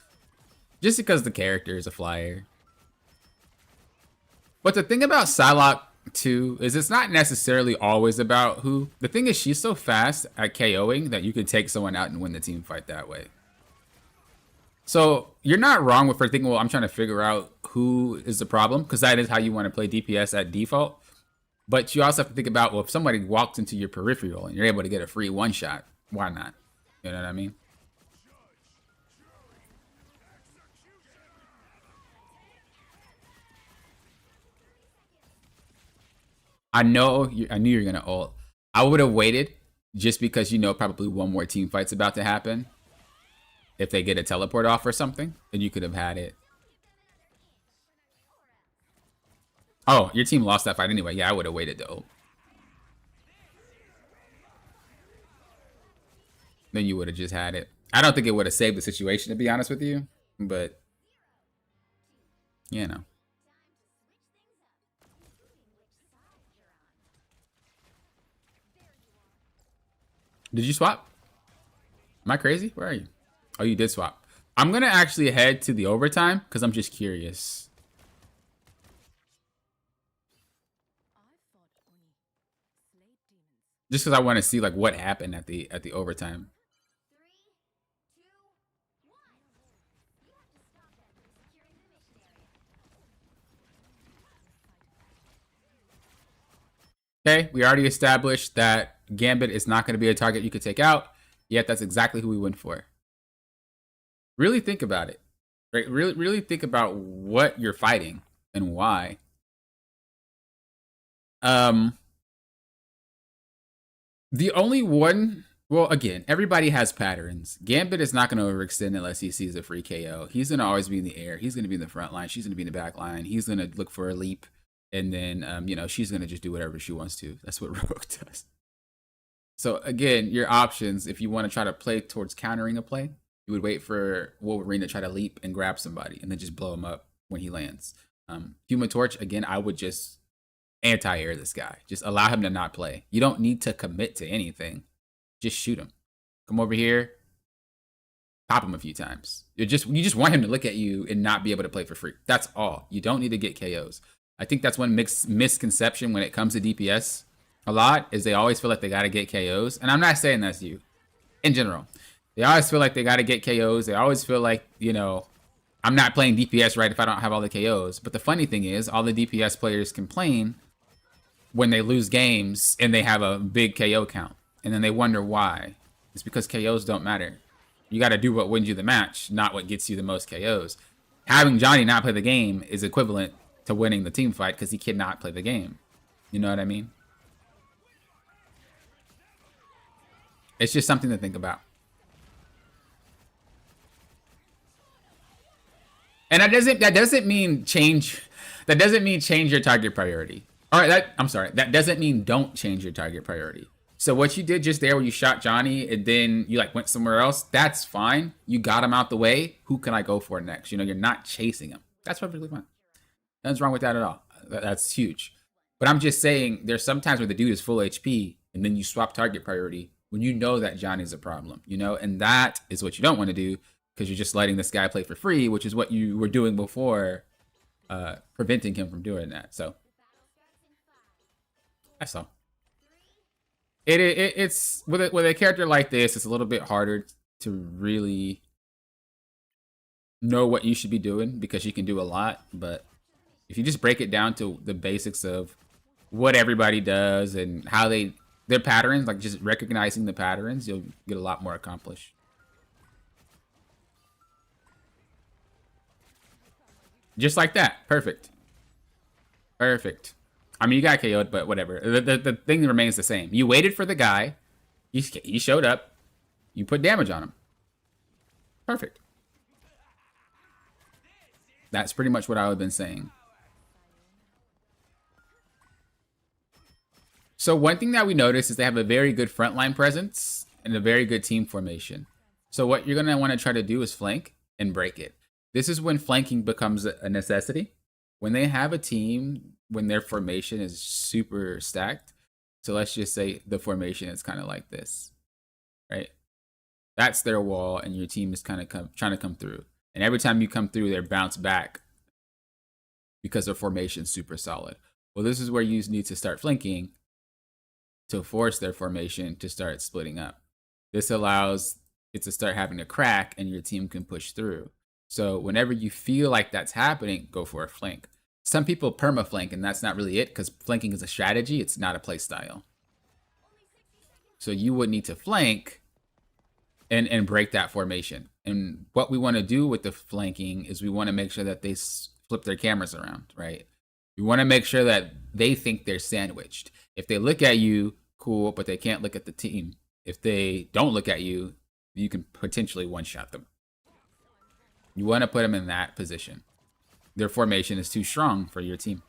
Just because the character is a flyer. But the thing about Psylocke too is it's not necessarily always about who. The thing is, she's so fast at KOing that you can take someone out and win the team fight that way. So you're not wrong with her thinking, well, I'm trying to figure out who is the problem, because that is how you want to play DPS at default. But you also have to think about, well, if somebody walks into your peripheral and you're able to get a free one shot, why not? You know what I mean? I know. I knew you were gonna ult. I would have waited just because you know probably one more team fight's about to happen. If they get a teleport off or something, then you could have had it. Oh, your team lost that fight anyway. Yeah, I would have waited to ult. Then you would have just had it. I don't think it would have saved the situation, to be honest with you. But, you know. Did you swap? Am I crazy? Where are you? Oh, you did swap. I'm going to actually head to the overtime because I'm just curious. Just because I want to see like what happened at the overtime. Okay, we already established that Gambit is not going to be a target you could take out, yet that's exactly who we went for. Really think about it. Right? Really think about what you're fighting and why. The only one, well, again, everybody has patterns. Gambit is not going to overextend unless he sees a free KO. He's going to always be in the air. He's going to be in the front line. She's going to be in the back line. He's going to look for a leap. And then, she's going to just do whatever she wants to. That's what Rogue does. So, again, your options, if you want to try to play towards countering a play, you would wait for Wolverine to try to leap and grab somebody and then just blow him up when he lands. Human Torch, again, I would just anti-air this guy. Just allow him to not play. You don't need to commit to anything. Just shoot him. Come over here. Pop him a few times. You just want him to look at you and not be able to play for free. That's all. You don't need to get KOs. I think that's one misconception when it comes to DPS a lot is they always feel like they got to get KOs. And I'm not saying that's you. In general. They always feel like they got to get KOs. They always feel like, I'm not playing DPS right if I don't have all the KOs. But the funny thing is all the DPS players complain when they lose games and they have a big KO count. And then they wonder why. It's because KOs don't matter. You got to do what wins you the match, not what gets you the most KOs. Having Johnny not play the game is equivalent to winning the team fight because he cannot play the game. You know what I mean? It's just something to think about. And that doesn't mean change your target priority. All right, that doesn't mean don't change your target priority. So what you did just there where you shot Johnny and then you went somewhere else, that's fine. You got him out the way. Who can I go for next? You're not chasing him. That's perfectly fine. Nothing's wrong with that at all. That's huge. But I'm just saying there's sometimes where the dude is full HP and then you swap target priority when you know that Johnny's a problem, and that is what you don't want to do because you're just letting this guy play for free, which is what you were doing before, preventing him from doing that. So that's all. It's with a character like this, it's a little bit harder to really know what you should be doing because you can do a lot. But if you just break it down to the basics of what everybody does and how their patterns, just recognizing the patterns, you'll get a lot more accomplished. Just like that. Perfect. Perfect. I mean, you got KO'd, but whatever. The thing remains the same. You waited for the guy. He showed up. You put damage on him. Perfect. That's pretty much what I would have been saying. So one thing that we noticed is they have a very good frontline presence and a very good team formation. So what you're going to want to try to do is flank and break it. This is when flanking becomes a necessity. When they have a team, when their formation is super stacked. So let's just say the formation is kind of like this, right? That's their wall and your team is kind of trying to come through. And every time you come through, they bounce back because their formation's super solid. Well, this is where you need to start flanking to force their formation to start splitting up. This allows it to start having a crack and your team can push through. So whenever you feel like that's happening, go for a flank. Some people perma flank, and that's not really it because flanking is a strategy, it's not a play style. So you would need to flank and break that formation. And what we want to do with the flanking is we want to make sure that they flip their cameras around, right? We want to make sure that they think they're sandwiched. If they look at you, cool, but they can't look at the team. If they don't look at you, you can potentially one-shot them. You want to put them in that position. Their formation is too strong for your team.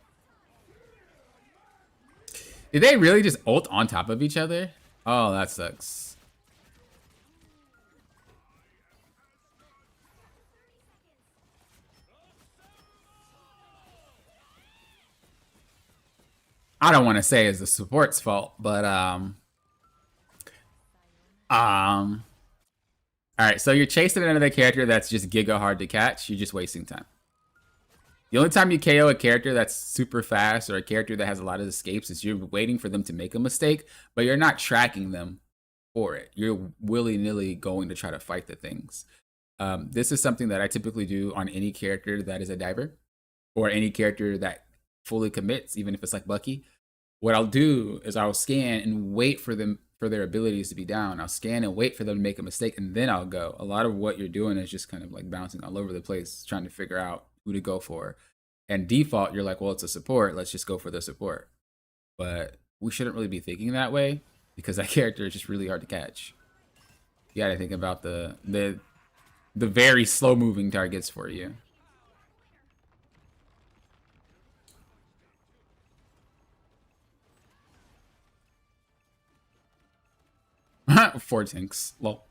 Did they really just ult on top of each other? Oh, that sucks. I don't want to say it's the support's fault, but all right, so you're chasing another character that's just giga hard to catch. You're just wasting time. The only time you KO a character that's super fast or a character that has a lot of escapes is you're waiting for them to make a mistake, but you're not tracking them for it. You're willy-nilly going to try to fight the things. This is something that I typically do on any character that is a diver or any character that fully commits, even if it's like Bucky. What I'll do is I'll scan and wait for them for their abilities to be down. I'll scan and wait for them to make a mistake, and then I'll go. A lot of what you're doing is just kind of like bouncing all over the place, trying to figure out who to go for. And default, you're like, well, it's a support. Let's just go for the support. But we shouldn't really be thinking that way because that character is just really hard to catch. You gotta think about the very slow moving targets for you. Four tanks. Lol.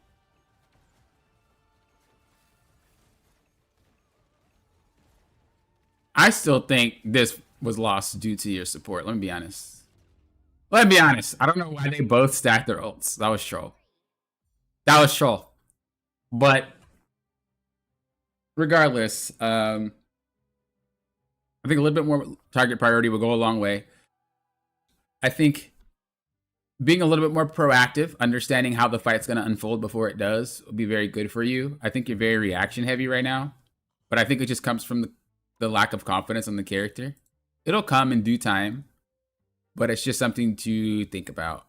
I still think this was lost due to your support. Let me be honest. Let me be honest. I don't know why they both stacked their ults. That was troll. That was troll. But regardless, I think a little bit more target priority will go a long way. I think being a little bit more proactive, understanding how the fight's going to unfold before it does, will be very good for you. I think you're very reaction heavy right now, but I think it just comes from the lack of confidence in the character. It'll come in due time, but it's just something to think about.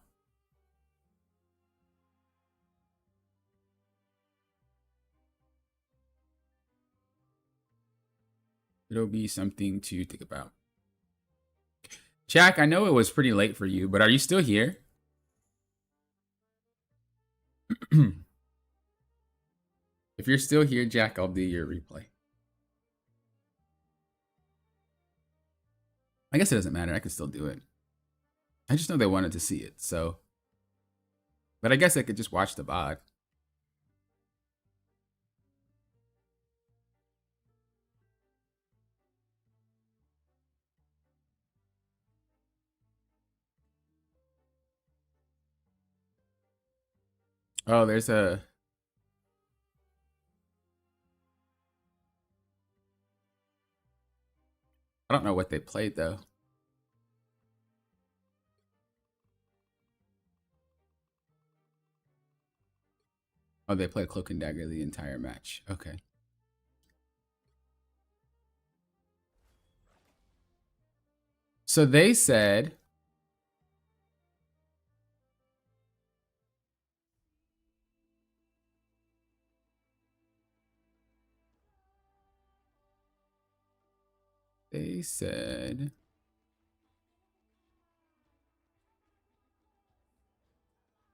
It'll be something to think about. Jack, I know it was pretty late for you, but are you still here? If you're still here, Jack, I'll do your replay. I guess it doesn't matter. I can still do it. I just know they wanted to see it, so. But I guess I could just watch the VOD. Oh, there's a. I don't know what they played though. Oh, they played Cloak and Dagger the entire match. Okay. So they said. They said.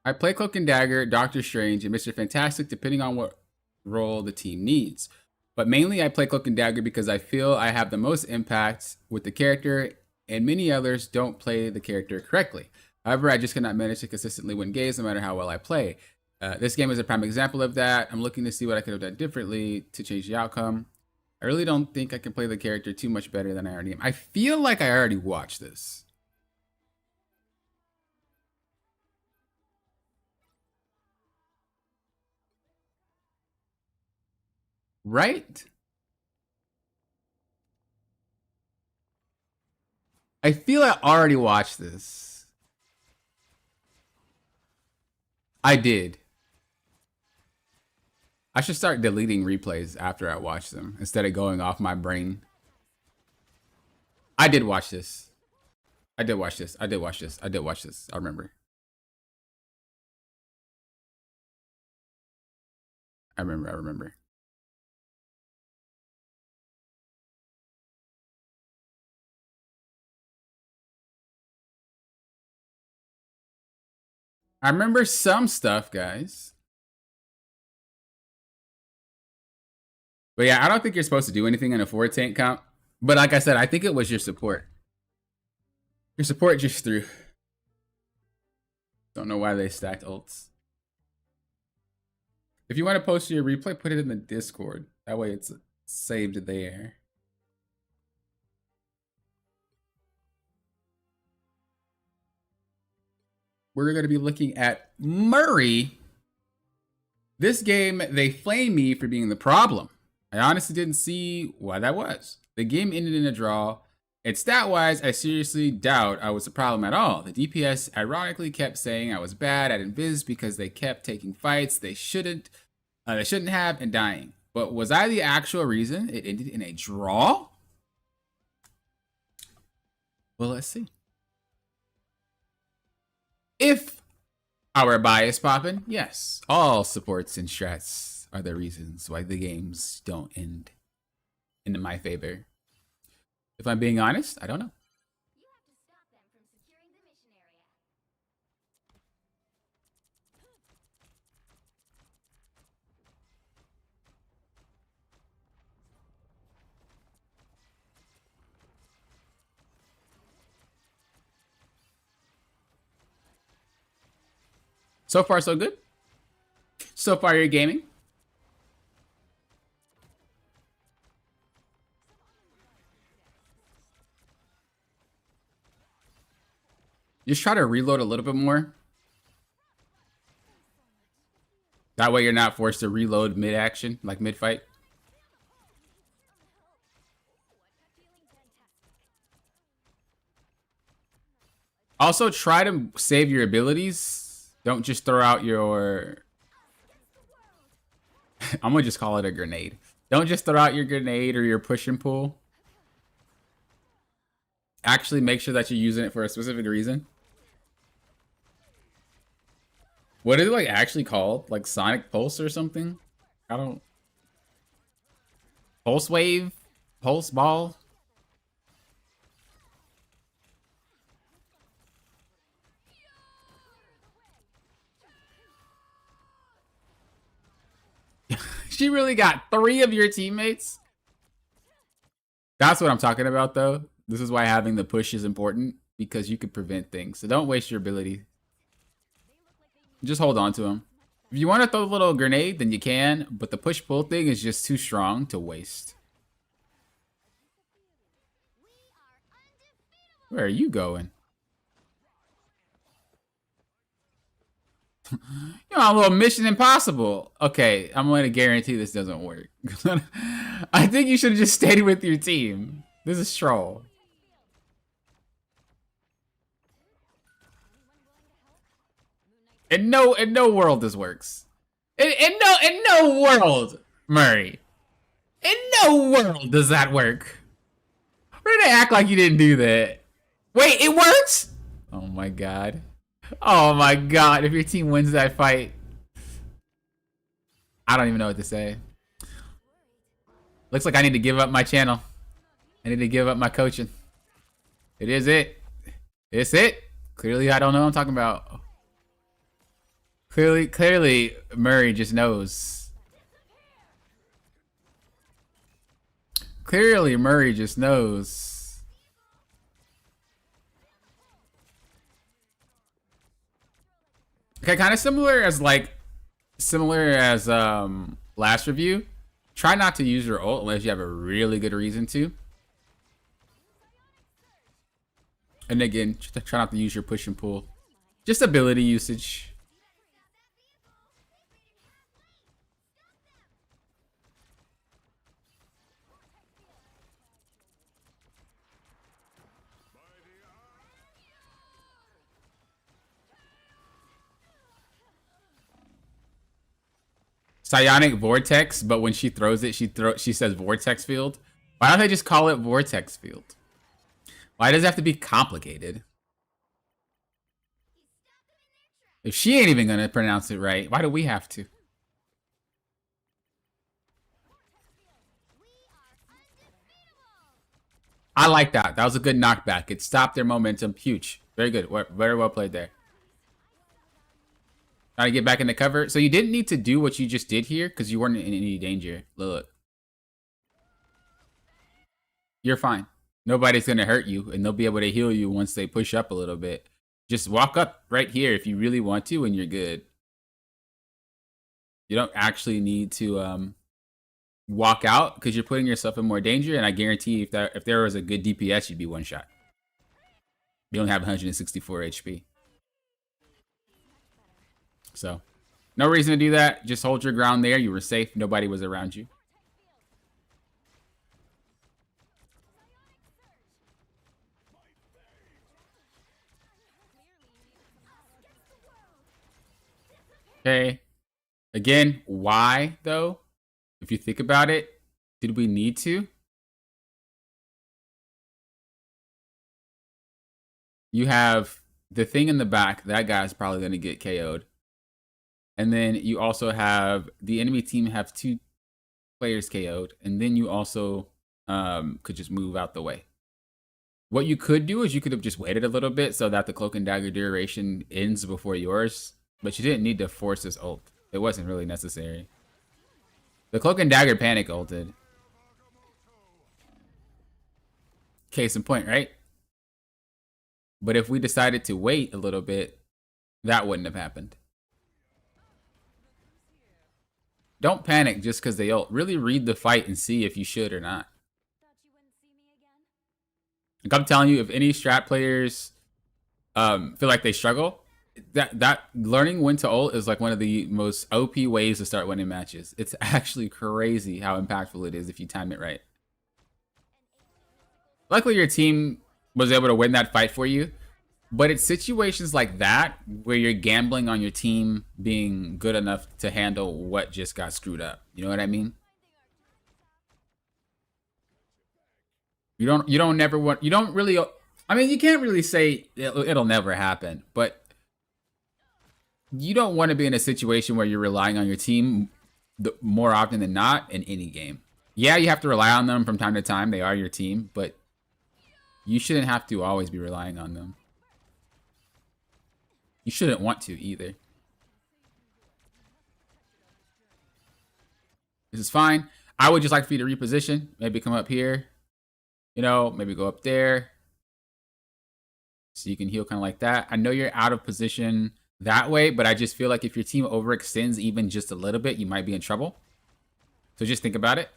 I play Cloak and Dagger, Doctor Strange, and Mr. Fantastic depending on what role the team needs. But mainly I play Cloak and Dagger because I feel I have the most impact with the character, and many others don't play the character correctly. However, I just cannot manage to consistently win games no matter how well I play. This game is a prime example of that. I'm looking to see what I could have done differently to change the outcome. I really don't think I can play the character too much better than I already am. I feel like I already watched this. Right? I feel I already watched this. I did. I should start deleting replays after I watch them instead of going off my brain. I did watch this. I did watch this. I did watch this. I did watch this. I remember. I remember. I remember. I remember some stuff, guys. But yeah, I don't think you're supposed to do anything in a 4 tank comp. But like I said, I think it was your support. Your support just threw. Don't know why they stacked ults. If you want to post your replay, put it in the Discord. That way it's saved there. We're going to be looking at Murray. This game, they flame me for being the problem. I honestly didn't see why that was. The game ended in a draw. And stat-wise, I seriously doubt I was a problem at all. The DPS ironically kept saying I was bad at Invis because they kept taking fights they shouldn't have and dying. But was I the actual reason it ended in a draw? Well, let's see. If our bias popping, yes, all supports and strats are the reasons why the games don't end in my favor. If I'm being honest, I don't know. So far, so good. So far, you're gaming. Just try to reload a little bit more. That way you're not forced to reload mid-action, like mid-fight. Also, try to save your abilities. Don't just throw out your... I'm gonna just call it a grenade. Don't just throw out your grenade or your push and pull. Actually make sure that you're using it for a specific reason. What is it like actually called? Like Sonic Pulse or something? I don't... Pulse Wave? Pulse Ball? She really got 3 of your teammates? That's what I'm talking about, though. This is why having the push is important, because you could prevent things. So don't waste your ability. Just hold on to them. If you want to throw a little grenade, then you can, but the push-pull thing is just too strong to waste. Where are you going? You know, a little Mission Impossible. Okay, I'm going to guarantee this doesn't work. I think you should have just stayed with your team. This is troll. In no world this works. In no world, Murray. In no world does that work. Why did they act like you didn't do that? Wait, it works? Oh my god. Oh my god, if your team wins that fight. I don't even know what to say. Looks like I need to give up my channel. I need to give up my coaching. It is it. It's it. Clearly, I don't know what I'm talking about. Clearly, Murray just knows. Clearly, Murray just knows. Okay, kind of similar as last review. Try not to use your ult unless you have a really good reason to. And again, try not to use your push and pull. Just ability usage. Psionic Vortex, but when she throws it, she says Vortex Field. Why don't they just call it Vortex Field? Why does it have to be complicated? If she ain't even gonna pronounce it right, why do we have to? I like that. That was a good knockback. It stopped their momentum. Huge. Very good. Very well played there. Trying to get back in the cover. So you didn't need to do what you just did here because you weren't in any danger. Look. You're fine. Nobody's going to hurt you, and they'll be able to heal you once they push up a little bit. Just walk up right here if you really want to, and you're good. You don't actually need to walk out because you're putting yourself in more danger, and I guarantee if there was a good DPS, you'd be one shot. You don't have 164 HP. So, no reason to do that. Just hold your ground there. You were safe. Nobody was around you. Okay. Again, why, though? If you think about it, did we need to? You have the thing in the back. That guy's probably going to get KO'd. And then you also have the enemy team have 2 players KO'd. And then you also could just move out the way. What you could do is you could have just waited a little bit so that the Cloak and Dagger duration ends before yours. But you didn't need to force this ult. It wasn't really necessary. The Cloak and Dagger panic ulted. Case in point, right? But if we decided to wait a little bit, that wouldn't have happened. Don't panic just because they ult. Really read the fight and see if you should or not. Like I'm telling you, if any strat players feel like they struggle, that learning when to ult is like one of the most OP ways to start winning matches. It's actually crazy how impactful it is if you time it right. Luckily, your team was able to win that fight for you. But it's situations like that where you're gambling on your team being good enough to handle what just got screwed up. You know what I mean? You don't really, I mean, you can't really say it'll never happen, but you don't want to be in a situation where you're relying on your team more often than not in any game. Yeah, you have to rely on them from time to time. They are your team, but you shouldn't have to always be relying on them. You shouldn't want to either. This is fine. I would just like for you to reposition. Maybe come up here. You know, maybe go up there. So you can heal kind of like that. I know you're out of position that way, but I just feel like if your team overextends even just a little bit, you might be in trouble. So just think about it.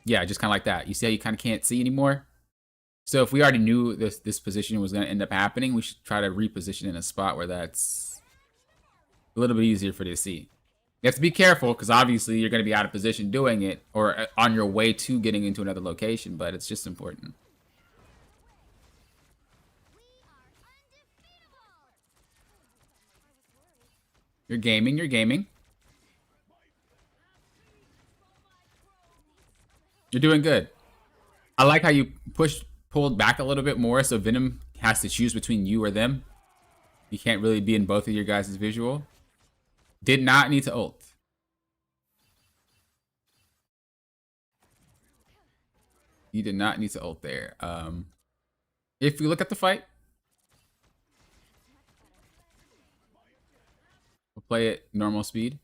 Yeah, just kind of like that. You see how you kind of can't see anymore? So if we already knew this position was going to end up happening, we should try to reposition in a spot where that's a little bit easier for you to see. You have to be careful because obviously you're going to be out of position doing it or on your way to getting into another location, but it's just important. You're gaming, you're gaming. You're doing good. I like how you pulled back a little bit more so Venom has to choose between you or them. You can't really be in both of your guys' visual. Did not need to ult. You did not need to ult there. If we look at the fight, we'll play it normal speed.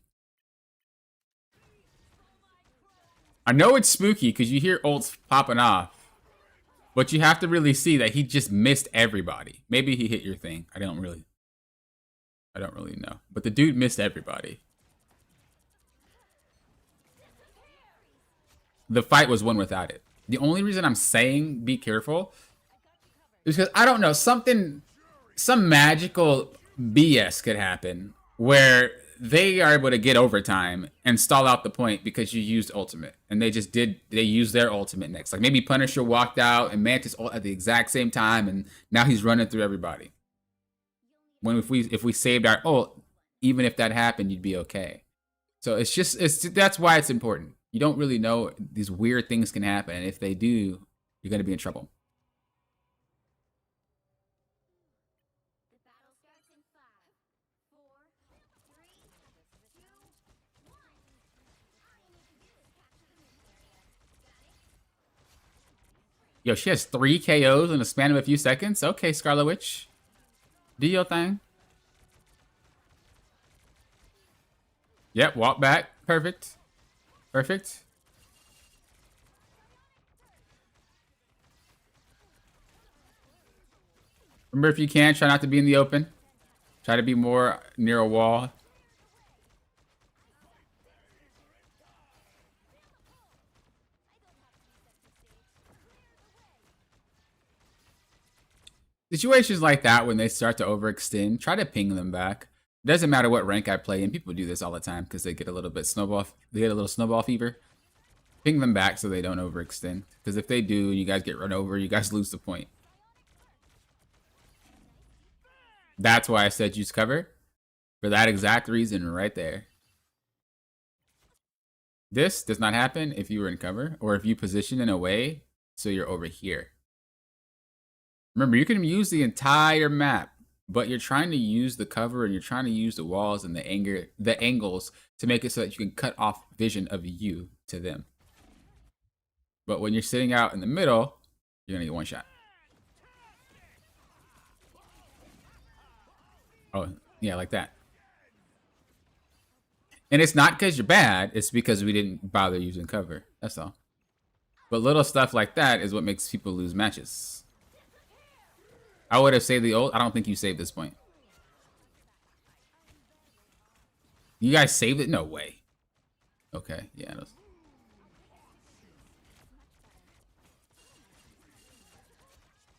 I know it's spooky because you hear ults popping off. But you have to really see that he just missed everybody. Maybe he hit your thing. I don't really know. But the dude missed everybody. The fight was won without it. The only reason I'm saying be careful is because I don't know, some magical BS could happen where they are able to get overtime and stall out the point because you used ultimate. And they used their ultimate next. Like maybe Punisher walked out and Mantis ult at the exact same time and now he's running through everybody. When if we saved our ult, even if that happened, you'd be okay. So that's why it's important. You don't really know these weird things can happen, and if they do, you're gonna be in trouble. Yo, she has 3 KOs in a span of a few seconds. Okay, Scarlet Witch, do your thing. Yep, walk back. Perfect. Perfect. Remember, if you can, try not to be in the open. Try to be more near a wall. Situations like that, when they start to overextend, try to ping them back. It doesn't matter what rank I play, and people do this all the time because they get a little bit snowball. They get a little snowball fever. Ping them back so they don't overextend. Because if they do, and you guys get run over, you guys lose the point. That's why I said use cover. For that exact reason right there. This does not happen if you were in cover, or if you position in a way so you're over here. Remember, you can use the entire map, but you're trying to use the cover and you're trying to use the walls and the angles to make it so that you can cut off vision of you to them. But when you're sitting out in the middle, you're gonna get one shot. Oh, yeah, like that. And it's not because you're bad, it's because we didn't bother using cover. That's all. But little stuff like that is what makes people lose matches. I would have saved the ult. I don't think you saved this point. You guys saved it? No way. Okay, yeah.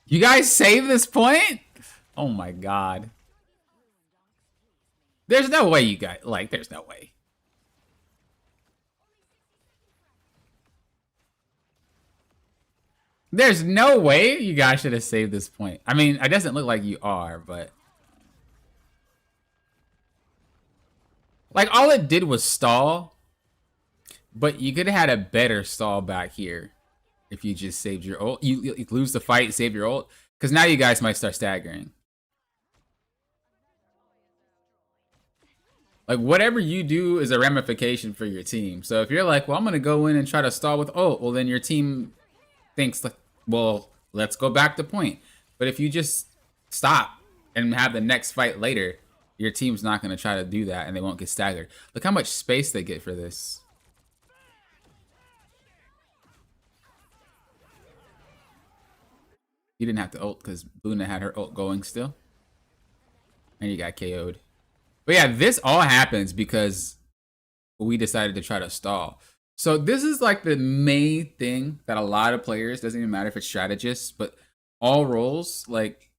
You guys saved this point? Oh my god. There's no way you guys, like, there's no way. There's no way you guys should have saved this point. I mean, it doesn't look like you are, but... Like, all it did was stall. But you could have had a better stall back here if you just saved your ult. You lose the fight, save your ult. Because now you guys might start staggering. Like, whatever you do is a ramification for your team. So if you're like, well, I'm going to go in and try to stall with ult, well, then your team thinks, like, well, let's go back to point. But if you just stop and have the next fight later, your team's not going to try to do that and they won't get staggered. Look how much space they get for this. You didn't have to ult because Luna had her ult going still. And you got KO'd. But yeah, this all happens because we decided to try to stall. So this is like the main thing that a lot of players, doesn't even matter if it's strategists, but all roles, like,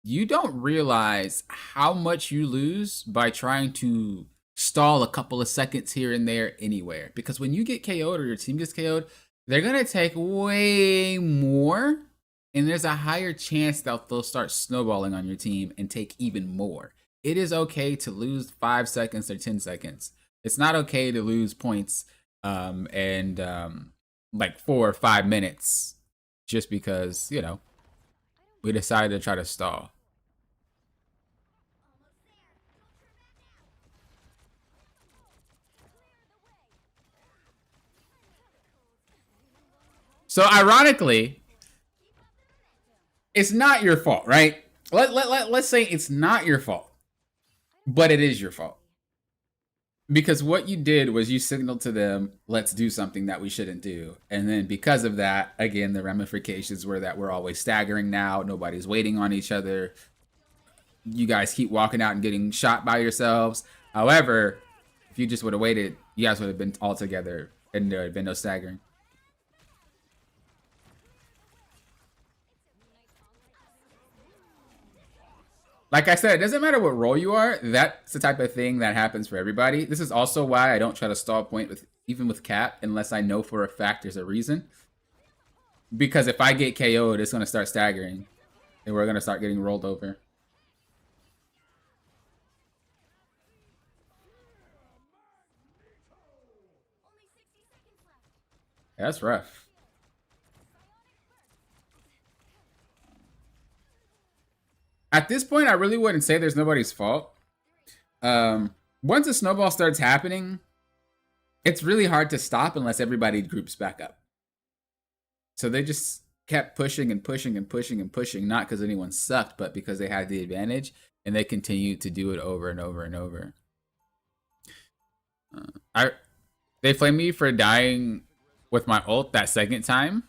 you don't realize how much you lose by trying to stall a couple of seconds here and there anywhere. Because when you get KO'd or your team gets KO'd, they're going to take way more. And there's a higher chance that they'll start snowballing on your team and take even more. It is okay to lose 5 seconds or 10 seconds. It's not okay to lose points like 4 or 5 minutes just because, you know, we decided to try to stall. So ironically, it's not your fault, right? Let's say it's not your fault, but it is your fault. Because what you did was you signaled to them, let's do something that we shouldn't do. And then because of that, again, the ramifications were that we're always staggering now. Nobody's waiting on each other. You guys keep walking out and getting shot by yourselves. However, if you just would have waited, you guys would have been all together and there had been no staggering. Like I said, it doesn't matter what role you are. That's the type of thing that happens for everybody. This is also why I don't try to stall point with even with Cap unless I know for a fact there's a reason. Because if I get KO'd, it's going to start staggering. And we're going to start getting rolled over. That's rough. At this point, I really wouldn't say there's nobody's fault. Once a snowball starts happening, it's really hard to stop unless everybody groups back up. So they just kept pushing and pushing and pushing and pushing, not because anyone sucked, but because they had the advantage, and they continued to do it over and over and over. They flamed me for dying with my ult that second time.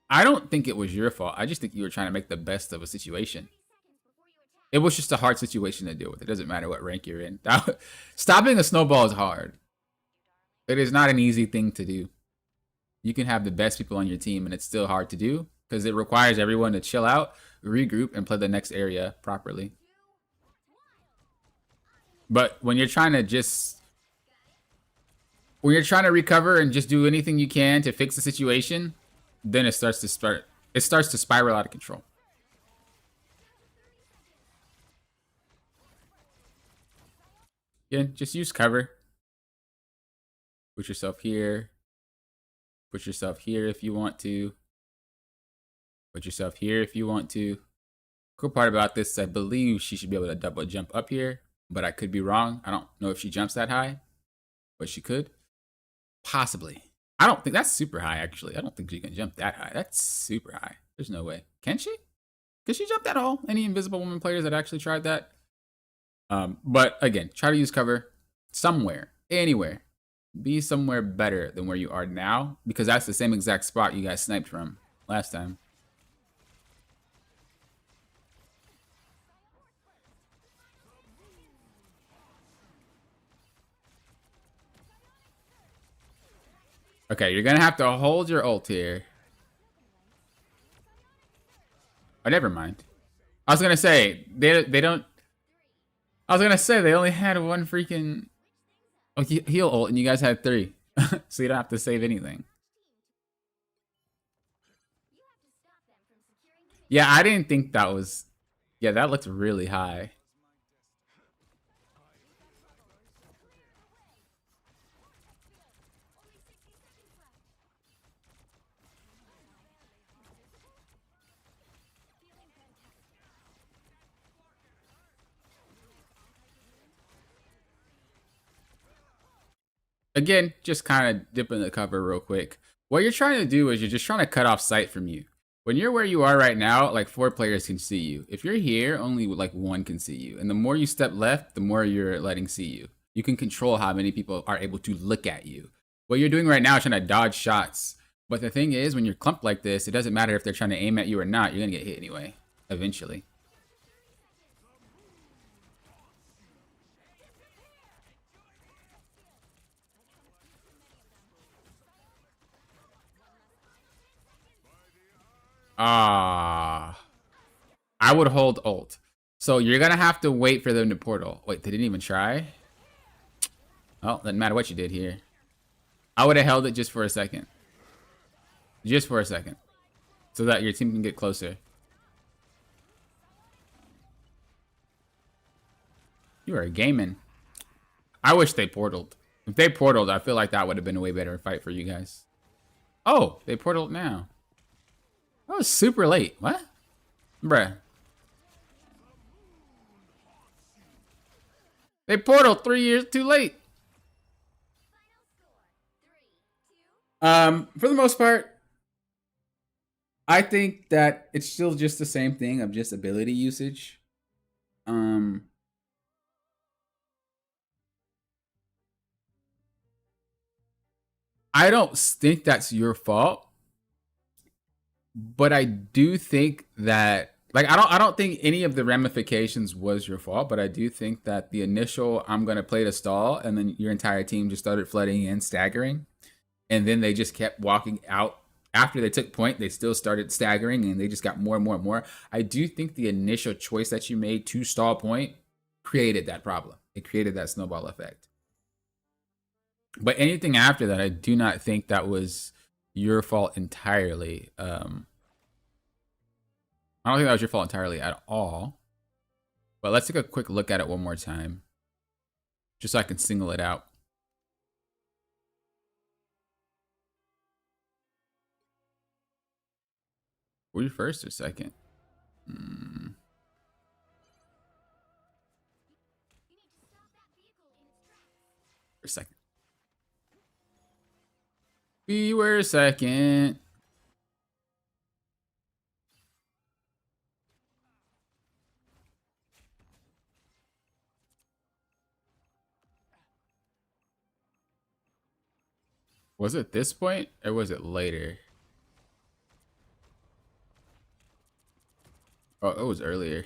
I don't think it was your fault. I just think you were trying to make the best of a situation. It was just a hard situation to deal with. It doesn't matter what rank you're in. Stopping a snowball is hard. It is not an easy thing to do. You can have the best people on your team, and it's still hard to do because it requires everyone to chill out, regroup, and play the next area properly. But when you're trying to recover and just do anything you can to fix the situation, then it starts to spiral out of control. Yeah, just use cover. Put yourself here. Put yourself here if you want to. Put yourself here if you want to. Cool part about this, I believe she should be able to double jump up here, but I could be wrong. I don't know if she jumps that high, but she could. Possibly. I don't think that's super high, actually. I don't think she can jump that high. That's super high. There's no way. Can she? Can she jump that all? Any Invisible Woman players that actually tried that? But again, try to use cover somewhere, anywhere. Be somewhere better than where you are now, because that's the same exact spot you guys sniped from last time. Okay, you're gonna have to hold your ult here. Oh, never mind. I was gonna say they don't. I was gonna say they only had one freaking heal ult, and you guys had 3, so you don't have to save anything. Yeah, I didn't think that was. Yeah, that looked really high. Again, just kind of dipping the cover real quick. What you're trying to do is you're just trying to cut off sight from you. When you're where you are right now, like 4 players can see you. If you're here, only like 1 can see you. And the more you step left, the more you're letting see you. You can control how many people are able to look at you. What you're doing right now is trying to dodge shots. But the thing is, when you're clumped like this, it doesn't matter if they're trying to aim at you or not. You're going to get hit anyway, eventually. I would hold ult. So you're gonna have to wait for them to portal. Wait, they didn't even try? Oh, doesn't matter what you did here. I would have held it just for a second. Just for a second. So that your team can get closer. You are gaming. I wish they portaled. If they portaled, I feel like that would have been a way better fight for you guys. Oh, they portaled now. That was super late. What? Bruh. They portaled 3 years too late. For the most part, I think that it's still just the same thing of just ability usage. I don't think that's your fault, but I do think that I don't think any of the ramifications was your fault, but I do think that the initial I'm gonna play to stall, and then your entire team just started flooding in, staggering, and then they just kept walking out. After they took point, they still started staggering, and they just got more and more and more. I do think the initial choice that you made to stall point created that problem. It created that snowball effect. But anything after that, I do not think that was your fault entirely. I don't think that was your fault entirely at all. But let's take a quick look at it one more time, just so I can single it out. Were you first or second? Hmm. For second. We were second. Was it this point or was it later? Oh, it was earlier.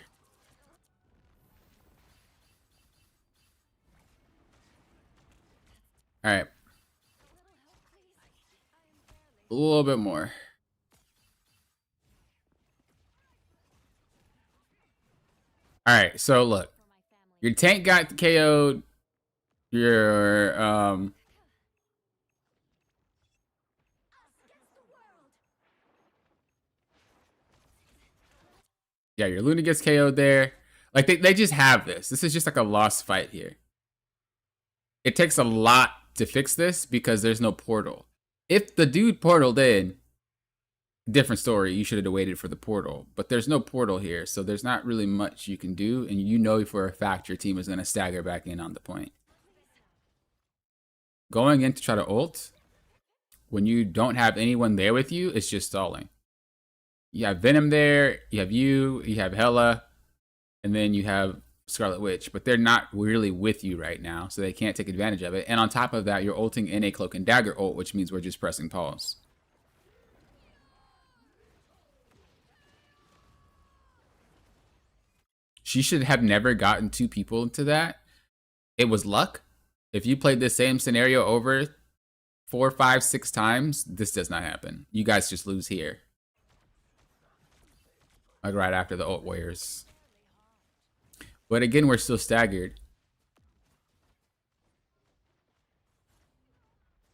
All right. A little bit more. All right. So look, your tank got KO'd. Your yeah, your Luna gets KO'd there. Like they just have this. This is just like a lost fight here. It takes a lot to fix this because there's no portal. If the dude portaled in, different story. You should have waited for the portal, but there's no portal here, so there's not really much you can do. And you know for a fact your team is going to stagger back in on the point. Going in to try to ult when you don't have anyone there with you, it's just stalling. You have Venom there, you have Hela, and then you have Scarlet Witch, but they're not really with you right now, so they can't take advantage of it. And on top of that, you're ulting in a Cloak and Dagger ult, which means we're just pressing pause. She should have never gotten two people into that. It was luck. If you played the same scenario over 4, 5, 6 times, this does not happen. You guys just lose here. Like right after the ult wears. But again, we're still staggered.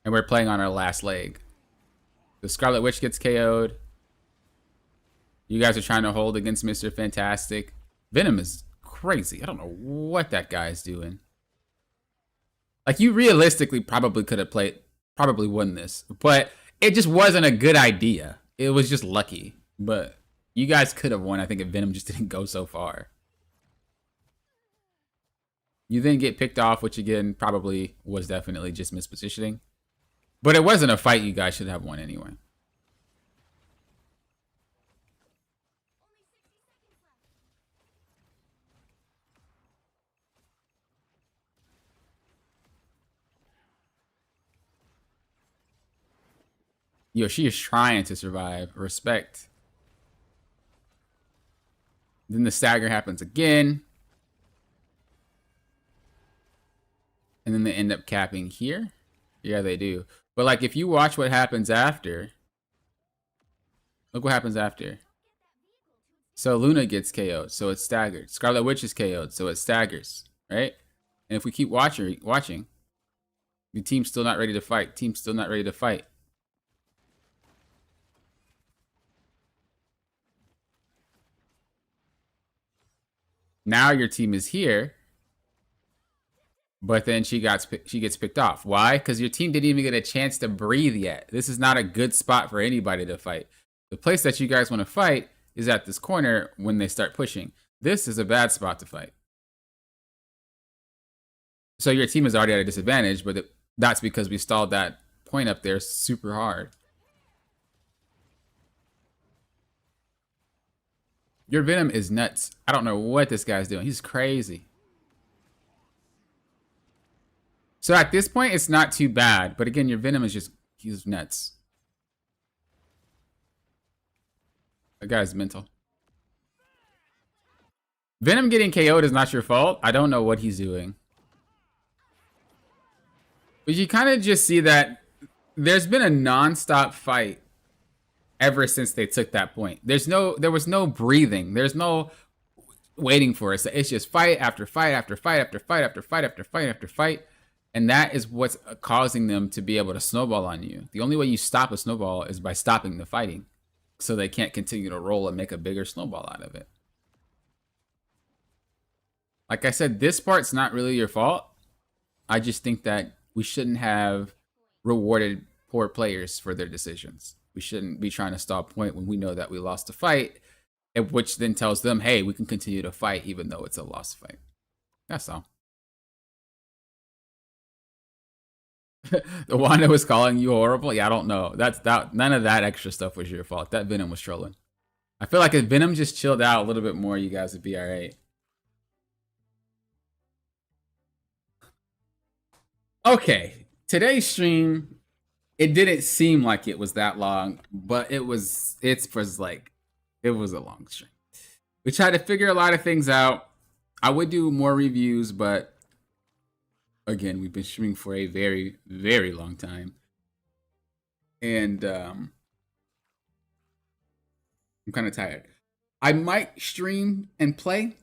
And we're playing on our last leg. The Scarlet Witch gets KO'd. You guys are trying to hold against Mr. Fantastic. Venom is crazy. I don't know what that guy is doing. Like, you realistically probably could have probably won this. But it just wasn't a good idea. It was just lucky. But you guys could have won, I think, if Venom just didn't go so far. You then get picked off, which again probably was definitely just mispositioning. But it wasn't a fight you guys should have won anyway. Yo, she is trying to survive. Respect. Then the stagger happens again. And then they end up capping here. Yeah, they do. But like, if you watch what happens after, look what happens after. So Luna gets KO'd, so it's staggered. Scarlet Witch is KO'd, so it staggers, right? And if we keep watching, the team's still not ready to fight. Team's still not ready to fight. Now your team is here, but then she gets picked off. Why? Because your team didn't even get a chance to breathe yet. This is not a good spot for anybody to fight. The place that you guys want to fight is at this corner when they start pushing. This is a bad spot to fight. So your team is already at a disadvantage, but that's because we stalled that point up there super hard. Your Venom is nuts. I don't know what this guy's doing. He's crazy. So at this point, it's not too bad. But again, your Venom is just, he's nuts. That guy's mental. Venom getting KO'd is not your fault. I don't know what he's doing. But you kind of just see that there's been a non-stop fight ever since they took that point. There was no breathing. There's no waiting for us. It's just fight after fight after fight after fight after fight after fight after fight. And that is what's causing them to be able to snowball on you. The only way you stop a snowball is by stopping the fighting. So they can't continue to roll and make a bigger snowball out of it. Like I said, this part's not really your fault. I just think that we shouldn't have rewarded poor players for their decisions. We shouldn't be trying to stall point when we know that we lost a fight, which then tells them, hey, we can continue to fight even though it's a lost fight. That's all. The one that was calling you horrible? Yeah, I don't know. None of that extra stuff was your fault. That Venom was trolling. I feel like if Venom just chilled out a little bit more, you guys would be all right. Okay, today's stream, it didn't seem like it was that long, but it was. It was like, it was a long stream. We tried to figure a lot of things out. I would do more reviews, but again, we've been streaming for a very, very long time, and I'm kind of tired. I might stream and play.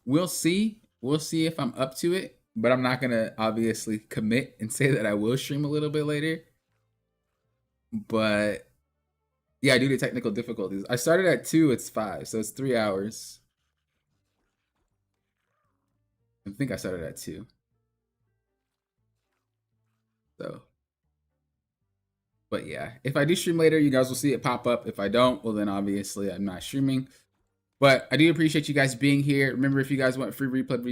We'll see. We'll see if I'm up to it, but I'm not gonna obviously commit and say that I will stream a little bit later. But yeah, due to technical difficulties, I started at 2. It's 5, so it's 3 hours. I think I started at 2. So, but yeah, if I do stream later, you guys will see it pop up. If I don't, well, then obviously I'm not streaming. But I do appreciate you guys being here. Remember, if you guys want free replay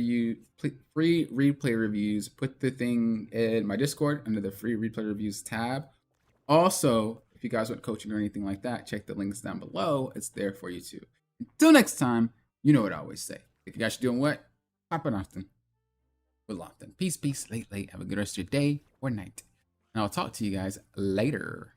reviews, put the thing in my Discord under the free replay reviews tab. Also, if you guys want coaching or anything like that, check the links down below. It's there for you too. Until next time, you know what I always say. If you guys are doing what? Popping often. With often. Peace, peace, late. Have a good rest of your day or night. And I'll talk to you guys later.